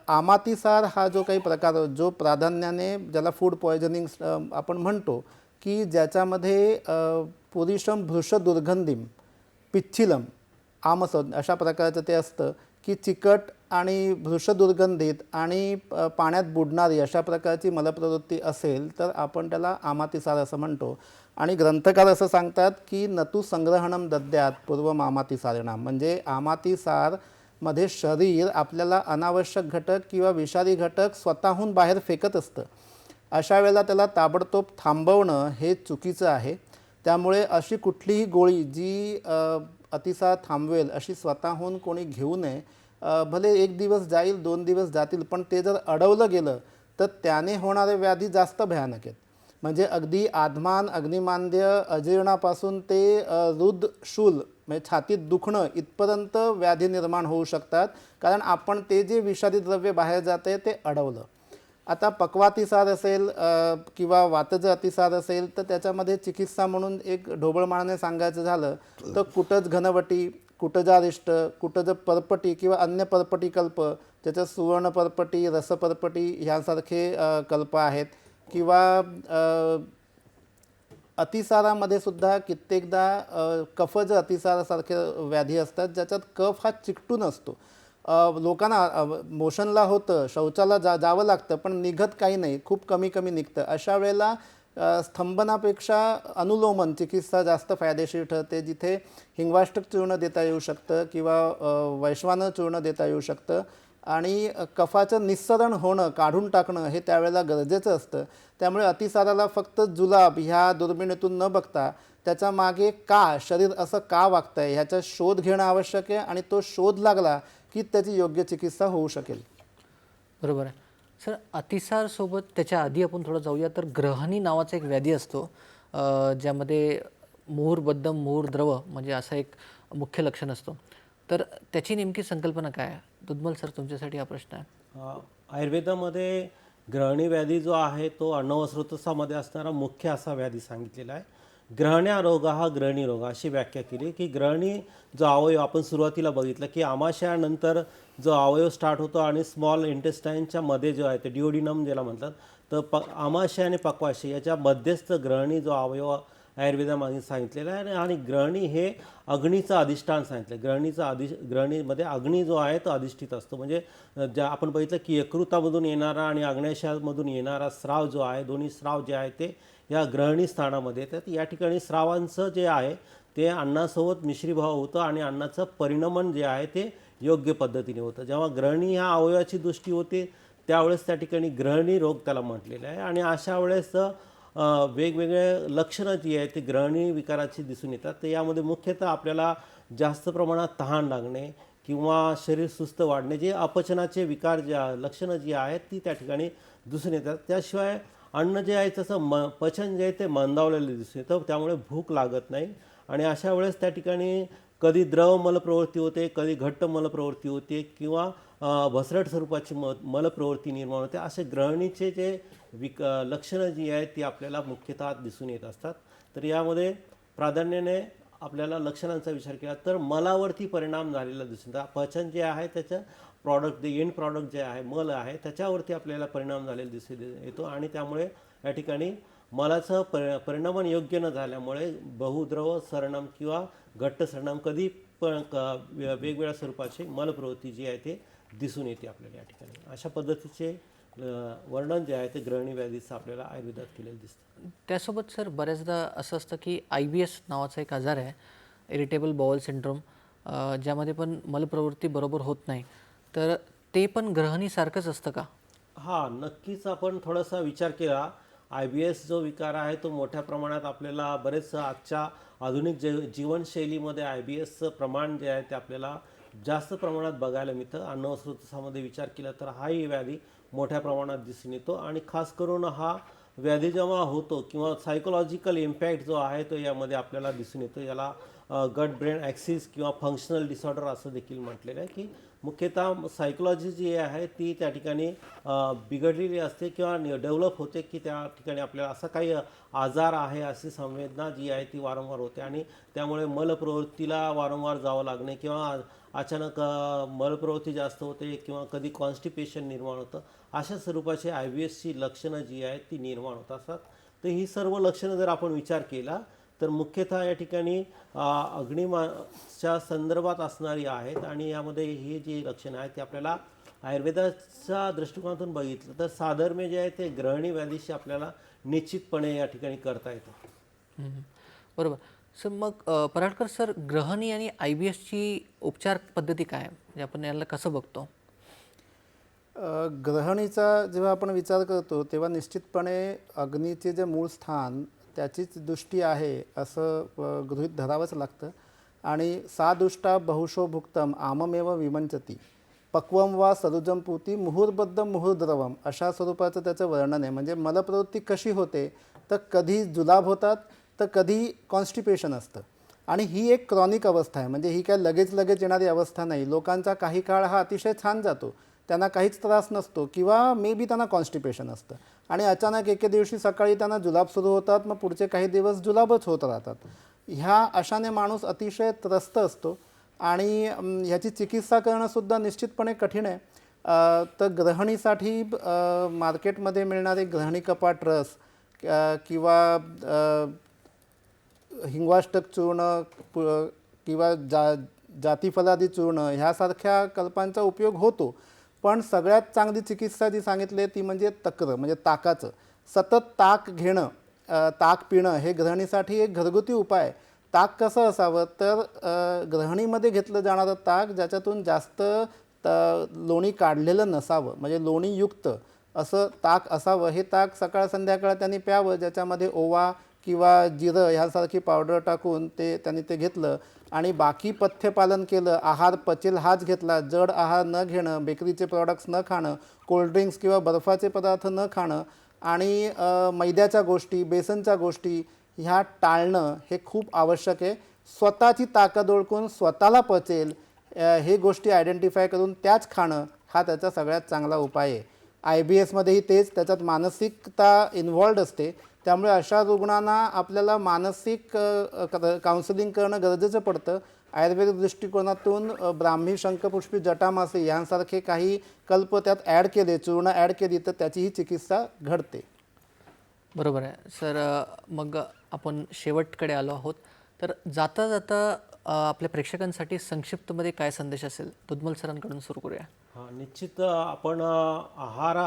आमातिसार हा जो काही प्रकार जो प्राधान्याने ज्याला फूड पॉयझनिंग आपण म्हणतो की ज्याच्यामध्ये पुरीशम भृश दुर्गंधीम पिच्छिलम आमसोद अशा प्रकारचं ते असतं की चिकट आणि भृश दुर्गंधित आणि पाण्यात बुडणारी अशा प्रकारची मलप्रवृत्ती असेल तर आपण त्याला आमातिसार असं म्हणतो. आणि ग्रंथकार असं सांगतात की नतु संग्रहणम दद्यात पूर्वम आमातिसारिणाम, म्हणजे आमातिसारमध्ये शरीर आपल्याला अनावश्यक घटक किंवा विषारी घटक स्वतःहून बाहेर फेकत असतं. अशा वेळेला त्याला ताबडतोब थांबवणं हे चुकीचं आहे. त्यामुळे अशी कुठलीही गोळी जी अतिसार थांबवेल अशी स्वतःहून कोणी घेऊ नये. भले एक दिवस जाईल, 2 दिवस जातील, पण ते जर अडवलं गेलं तर त्याने होणारे व्याधी जास्त भयानक आहेत. म्हणजे अगदी आधमान, अग्निमांद्य, अजीर्णापासून ते रुद्ध शूल म्हणजे छातीत दुखणं इथपर्यंत व्याधी निर्माण होऊ शकतात, कारण आपण ते जे विषारी द्रव्य बाहेर जाते ते अडवलं. आता पक्वातिसार असेल किंवा वातज अतिसार असेल तर त्याच्यामध्ये चिकित्सा म्हणून एक ढोबळमानाने सांगायचं झालं तर कुटज घनवटी, कुटजारिष्ट, कुटज परपटी किंवा अन्य परपटी कल्प, त्याच्यात सुवर्ण परपटी, रसपरपटी ह्यासारखे कल्प आहेत. किंवा अतिसारामध्ये सुद्धा कित्येकदा कफज अतिसारासारखे व्याधी असतात ज्याच्यात कफ हा चिकटून असतो. लोकांना मोशनला होतं, शौचाला जावं लागतं, पण निघत काही नाही, खूप कमी कमी निघतं. अशा वेळेला स्तंभनापेक्षा अनुलोमन चिकित्सा जास्त फायदेशीर ठरते, जिथे हिंगवाष्टक चूर्ण देता येऊ शकतं किंवा वैश्वानर चूर्ण देता येऊ शकतं. आणि कफाचं निस्सरण होणं, काढून टाकणं हे त्यावेळेला गरजेचं असतं. त्यामुळे अतिसाराला फक्त जुलाब ह्या दुर्बिणीतून न बघता त्याच्या मागे का, शरीर असं का वागतं आहे ह्याचा शोध घेणं आवश्यक आहे, आणि तो शोध लागला की त्याची योग्य चिकित्सा होऊ शकेल. बरोबर आहे सर. अतिसारसोबत त्याच्या आधी आपण थोडं जाऊया तर ग्रहणी नावाचा एक व्याधी असतो ज्यामध्ये मुहूर्बद्धम मुहूर्द्रव म्हणजे असं एक मुख्य लक्षण असतं. तर त्याची नेमकी संकल्पना काय आहे? दुधमल सर, तुमच्यासाठी हा प्रश्न आहे. आयुर्वेदामध्ये ग्रहणी व्याधी जो आहे तो अन्नवस्रोतसामध्ये असणारा मुख्य असा व्याधी सांगितलेला आहे. ग्रहण्या रोग हा ग्रहणी रोग अशी व्याख्या केली की ग्रहणी जो अवयव आपण सुरुवातीला बघितलं की आमाशयानंतर जो अवयव स्टार्ट होतो आणि स्मॉल इंटेस्टाईनच्या मध्ये जो आहे ते डिओडिनम ज्याला म्हणतात, तर आमाशय आणि पक्वाशय याच्या मध्यस्थ ग्रहणी जो अवयव आयुर्वेदामध्ये सांगितलेला आहे. आणि ग्रहणी हे अग्नीचं अधिष्ठान सांगितलं. ग्रहणीमध्ये अग्नी जो आहे तो अधिष्ठित असतो. म्हणजे ज्या आपण बघितलं की यकृतामधून येणारा आणि आग्नेयाशयामधून येणारा स्राव जो आहे, दोन्ही स्राव जे आहे ते या ग्रहणी स्थानामध्ये येतात. या ठिकाणी स्रावांचं जे आहे ते अन्नासोबत मिश्रीभाव होतं आणि अन्नाचं परिणमन जे आहे ते योग्य पद्धतीने होतं. जेव्हा ग्रहणी ह्या अवयवाची दृष्टी होते त्यावेळेस त्या ठिकाणी ग्रहणी रोग त्याला म्हटलेलं आहे. आणि अशा वेळेस वेगवेगळे लक्षणं जी आहेत ती ग्रहणी विकाराची दिसून येतात. तर यामध्ये मुख्यतः आपल्याला जास्त प्रमाणात तहान लागणे किंवा शरीर सुस्त वाढणे, जे अपचनाचे विकार लक्षणं जी आहेत ती त्या ठिकाणी दिसून येतात. त्याशिवाय अन्न जे आहे त्याचं पचन जे आहे ते मंदावलेलं दिसून येतं, त्यामुळे भूक लागत नाही. आणि अशा वेळेस त्या ठिकाणी कधी द्रव मलप्रवृत्ती होते, कधी घट्ट मलप्रवृत्ती होते किंवा भसरट स्वरूपाची मलप्रवृत्ती निर्माण होते. असे ग्रहणीचे जे लक्षणं जी आहेत ती आपल्याला मुख्यतः दिसून येत असतात. तर यामध्ये प्राधान्याने आपल्याला लक्षणांचा विचार केला तर मलावरती परिणाम झालेला दिसून येतात. पचन जे आहे त्याचं प्रॉडक्ट, एंड प्रॉडक्ट जे आहे मल आहे त्याच्यावरती आपल्याला परिणाम झालेला दिसून येतो. आणि त्यामुळे या ठिकाणी मलाचं परिणामन योग्य न झाल्यामुळे बहुद्रव सरणम किंवा घट्ट सरणम कधी पण वेगवेगळ्या स्वरूपाची मलप्रवृत्ती जी आहे ते दिसून येते आपल्याला या ठिकाणी. अशा पद्धतीचे वर्णन जे आहे ते ग्रहणी व्याधीचं आपल्याला आयुर्वेदात केलेलं दिसतं. त्यासोबत सर बऱ्याचदा असं असतं की IBS नावाचा एक आजार आहे, इरिटेबल बाउल सिंड्रोम, ज्यामध्ये पण मलप्रवृत्ती बरोबर होत नाही. तर ते पण ग्रहणीसारखंच असतं का? हां, नक्कीच आपण थोडासा विचार केला. IBS जो विकार आहे तो मोठ्या प्रमाणात आपल्याला बरेच आजच्या आधुनिक जीवनशैलीमध्ये IBSचं प्रमाण जे आहे ते आपल्याला जास्त प्रमाणात बघायला मिळतं. अन्नवस्रोतसामध्ये विचार केला तर हाही व्याधी मोठ्या प्रमाणात दिसून येतो. आणि खास करून हा व्याधी जेव्हा होतो किंवा सायकोलॉजिकल इम्पॅक्ट जो आहे तो यामध्ये आपल्याला दिसून येतो. याला गट ब्रेन ॲक्सिस किंवा फंक्शनल डिसऑर्डर असं देखील म्हटलेलं आहे की मुख्यतः सायकोलॉजी जी आहे ती त्या ठिकाणी बिघडलेली असते किंवा डेव्हलप होते की त्या ठिकाणी आपल्याला असा काही आजार आहे अशी संवेदना जी आहे ती वारंवार होते. आणि त्यामुळे मलप्रवृत्तीला वारंवार जावं लागणे किंवा अचानक मलप्रवृत्ती जास्त होते किंवा कधी कॉन्स्टिपेशन निर्माण होतं. अशा स्वरूपाची IBSची लक्षणं जी आहेत ती निर्माण होत असतात. तर ही सर्व लक्षणं जर आपण विचार केला तर मुख्यतः या ठिकाणी अग्निमाच्या संदर्भात असणारी आहेत. आणि यामध्ये ही जी लक्षणं आहेत ती आपल्याला आयुर्वेदाच्या दृष्टिकोनातून बघितलं तर साधर्म्य जे आहे ते ग्रहणी व्याधीशी आपल्याला निश्चितपणे या ठिकाणी करता येतं. बरोबर सर. मग पराडकर सर, ग्रहणी आणि IBSची उपचार पद्धती काय आहे? म्हणजे आपण याला कसं बघतो? ग्रहणीचा जेव्हा आपण विचार करतो तेव्हा निश्चितपणे अग्नीचे जे मूळ स्थान त्याचीच दृष्टी आहे असं गृहीत धरावंच लागतं. आणि सा दुष्टा बहुशो भुक्तम आममेव विमंचती पक्वम वा सरुजम पूती मुहूर्बद्ध मुहूर्द्रवम अशा स्वरूपाचं त्याचं वर्णन आहे. म्हणजे मलप्रवृत्ती कशी होते तर कधी जुलाब होतात तर कधी कॉन्स्टिपेशन असतं. आणि ही एक क्रॉनिक अवस्था आहे, म्हणजे ही काय लगेच येणारी अवस्था नाही. लोकांचा काही काळ हा अतिशय छान जातो, त्यांना काहीच त्रास नसतो किंवा मे बी त्यांना कॉन्स्टिपेशन असतं आणि अचानक एके दिवशी सकाळी त्यांना जुलाब सुरू होतात, मग पुढचे काही दिवस जुलाबच होत राहतात. ह्या अशाने माणूस अतिशय त्रस्त असतो आणि ह्याची चिकित्सा करणंसुद्धा निश्चितपणे कठीण आहे. तर ग्रहणीसाठी मार्केटमध्ये मिळणारे ग्रहणी कपाट रस किंवा हिंगवाष्टक चूर्ण किंवा जातीफलादी चूर्ण ह्यासारख्या कल्पांचा उपयोग होतो. पण सगळ्यात चांगली चिकित्सा जी सांगितली आहे ती म्हणजे तक्र म्हणजे ताकाचं. सतत ताक घेणं, ताक पिणं हे ग्रहणीसाठी एक घरगुती उपाय आहे. ताक कसं असावं तर ग्रहणीमध्ये घेतलं जाणारं ताक ज्याच्यातून जास्त लोणी काढलेलं नसावं, म्हणजे लोणीयुक्त असं ताक असावं. हे ताक सकाळ संध्याकाळ त्यांनी प्यावं, ज्याच्यामध्ये ओवा किंवा जिरं ह्यासारखी पावडर टाकून त्यांनी ते घेतलं आणि बाकी पथ्यपालन केलं. आहार पचेल हाच घेतला, जड आहार न घेणं, बेकरीचे प्रॉडक्ट्स न खाणं, कोल्ड्रिंक्स किंवा बर्फाचे पदार्थ न खाणं आणि मैद्याच्या गोष्टी, बेसनच्या गोष्टी ह्या टाळणं हे खूप आवश्यक आहे. स्वतःची ताकद ओळखून स्वतःला पचेल हे गोष्टी आयडेंटिफाय करून त्याच खाणं हा त्याचा सगळ्यात चांगला उपाय आहे. IBSमध्येही तेच, त्याच्यात मानसिकता इन्व्हॉल्ड असते. त्यामुळे अशा रुग्णांना आपल्याला मानसिक काउन्सिलिंग करणं गरजेचं पडतं. आयुर्वेदिक दृष्टिकोनातून ब्राह्मी, शंखपुष्पी, जटामासी यांसारखे काही कल्प त्यात ॲड केले, चूर्ण ॲड केली तर त्याचीही चिकित्सा घडते. बरोबर आहे सर. मग आपण शेवटकडे आलो आहोत. तर जाता जाता आपल्या प्रेक्षकांसाठी संक्षिप्तमध्ये काय संदेश असेल? दुधमल सरांकडून सुरू करूया. हां, निश्चित आपण आहार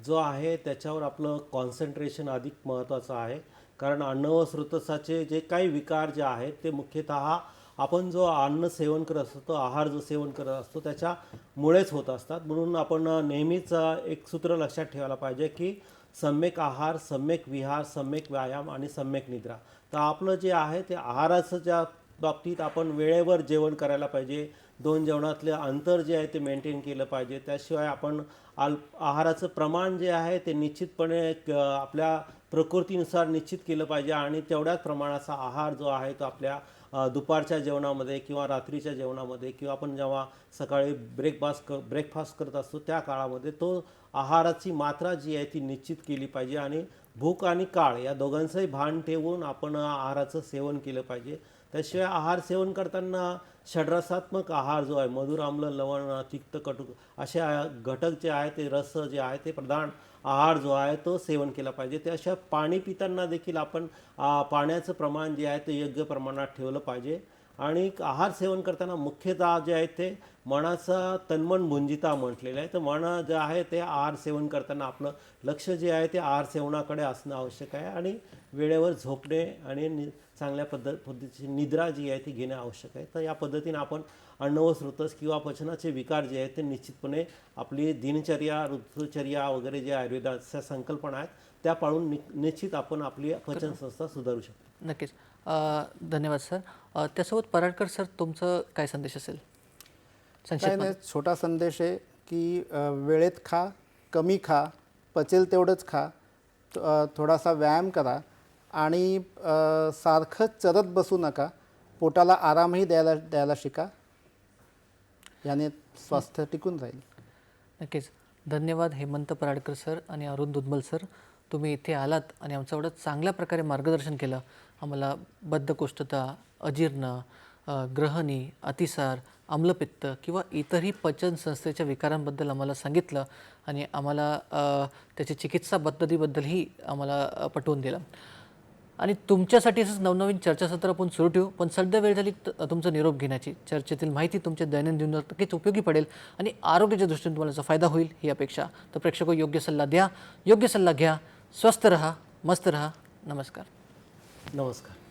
जो आहे त्याच्यावर आपलं कॉन्सन्ट्रेशन अधिक महत्त्वाचं आहे. कारण अन्न व स्रोतसाचे जे काही विकार जे आहेत ते मुख्यतः आपण जो अन्न सेवन करत असतो, आहार जो सेवन करत असतो त्याच्यामुळेच होत असतात. म्हणून आपण नेहमीच एक सूत्र लक्षात ठेवायला पाहिजे की सम्यक आहार, सम्यक विहार, सम्यक व्यायाम आणि सम्यक निद्रा. तर आपलं जे आहे ते आहाराचं ज्या बाबतीत आपण वेळेवर जेवण करायला पाहिजे. 2 जेवणातले अंतर जे आहे ते मेंटेन केलं पाहिजे. त्याशिवाय आपण आहाराचं प्रमाण जे आहे ते निश्चितपणे आपल्या प्रकृतीनुसार निश्चित केलं पाहिजे आणि तेवढ्याच प्रमाणाचा आहार जो आहे तो आपल्या दुपारच्या जेवणामध्ये किंवा रात्रीच्या जेवणामध्ये किंवा आपण जेव्हा सकाळी ब्रेकफास्ट करत असतो त्या काळामध्ये तो आहाराची मात्रा जी आहे ती निश्चित केली पाहिजे आणि भूक आणि काळ या दोघांचंही भान ठेवून आपण आहाराचं सेवन केलं पाहिजे. त्याशिवाय आहार सेवन करताना षड्रसात्मक आहार जो आहे, मधुर, आम्ल, लवण, तिक्त, कटू असे घटक जे आहे ते रस जे आहे ते प्रधान आहार जो आहे तो सेवन केला पाहिजे. ते अशा पाणी पिताना देखील आपण पाण्याचं प्रमाण जे आहे ते योग्य प्रमाणात ठेवलं पाहिजे. आणि आहार सेवन करताना मुख्यतः जे आहे ते मनाचा तन्मन भुंजिता म्हटलेलं आहे. तर मन जे आहे ते आहार सेवन करताना आपलं लक्ष जे आहे ते आहार सेवनाकडे असणं आवश्यक आहे आणि वेळेवर झोपणे आणि चांगल्या पद्धतीची निद्रा जी आहे ती घेणं आवश्यक आहे. तर या पद्धतीने आपण अन्न व स्रोतस किंवा पचनाचे विकार जे आहेत ते निश्चितपणे आपली दिनचर्या, ऋतुचर्या वगैरे जे आयुर्वेदाच्या संकल्पना आहेत त्या पाळून निश्चित आपण आपली पचनसंस्था सुधारू शकतो. नक्कीच. धन्यवाद सर. त्यासोबत पराडकर सर, तुमचं काय संदेश असेल? काय नाही, छोटा संदेश आहे की वेळेत खा, कमी खा, पचेल तेवढंच खा, थोडासा व्यायाम करा आणि सारखं चरत बसू नका. पोटाला आरामही द्यायला शिका. याने स्वास्थ्य टिकून राहील. नक्कीच. धन्यवाद हेमंत पराडकर सर आणि अरुण दुधमल सर. तुम्ही इथे आलात आणि आमचं एवढं चांगल्या प्रकारे मार्गदर्शन केलं. आम्हाला बद्धकोष्ठता, अजीर्ण, ग्रहणी, अतिसार, आम्लपित्त किंवा इतरही पचन संस्थेच्या विकारांबद्दल आम्हाला सांगितलं आणि आम्हाला त्याची चिकित्सा पद्धतीबद्दलही आम्हाला पटवून दिलं. आणि तुमच्यासाठी असंच नवनवीन चर्चासत्र आपण सुरू ठेवू. पण सध्या वेळ झाली तुमचा निरोप घेण्याची. चर्चेतील माहिती तुमच्या दैनंदिन जीवनात नक्कीच उपयोगी पडेल आणि आरोग्याच्या दृष्टीने तुम्हाला याचा फायदा होईल ही अपेक्षा. तर प्रेक्षको, योग्य सल्ला द्या, योग्य सल्ला घ्या, स्वस्थ रहा, मस्त रहा. नमस्कार. नमस्कार.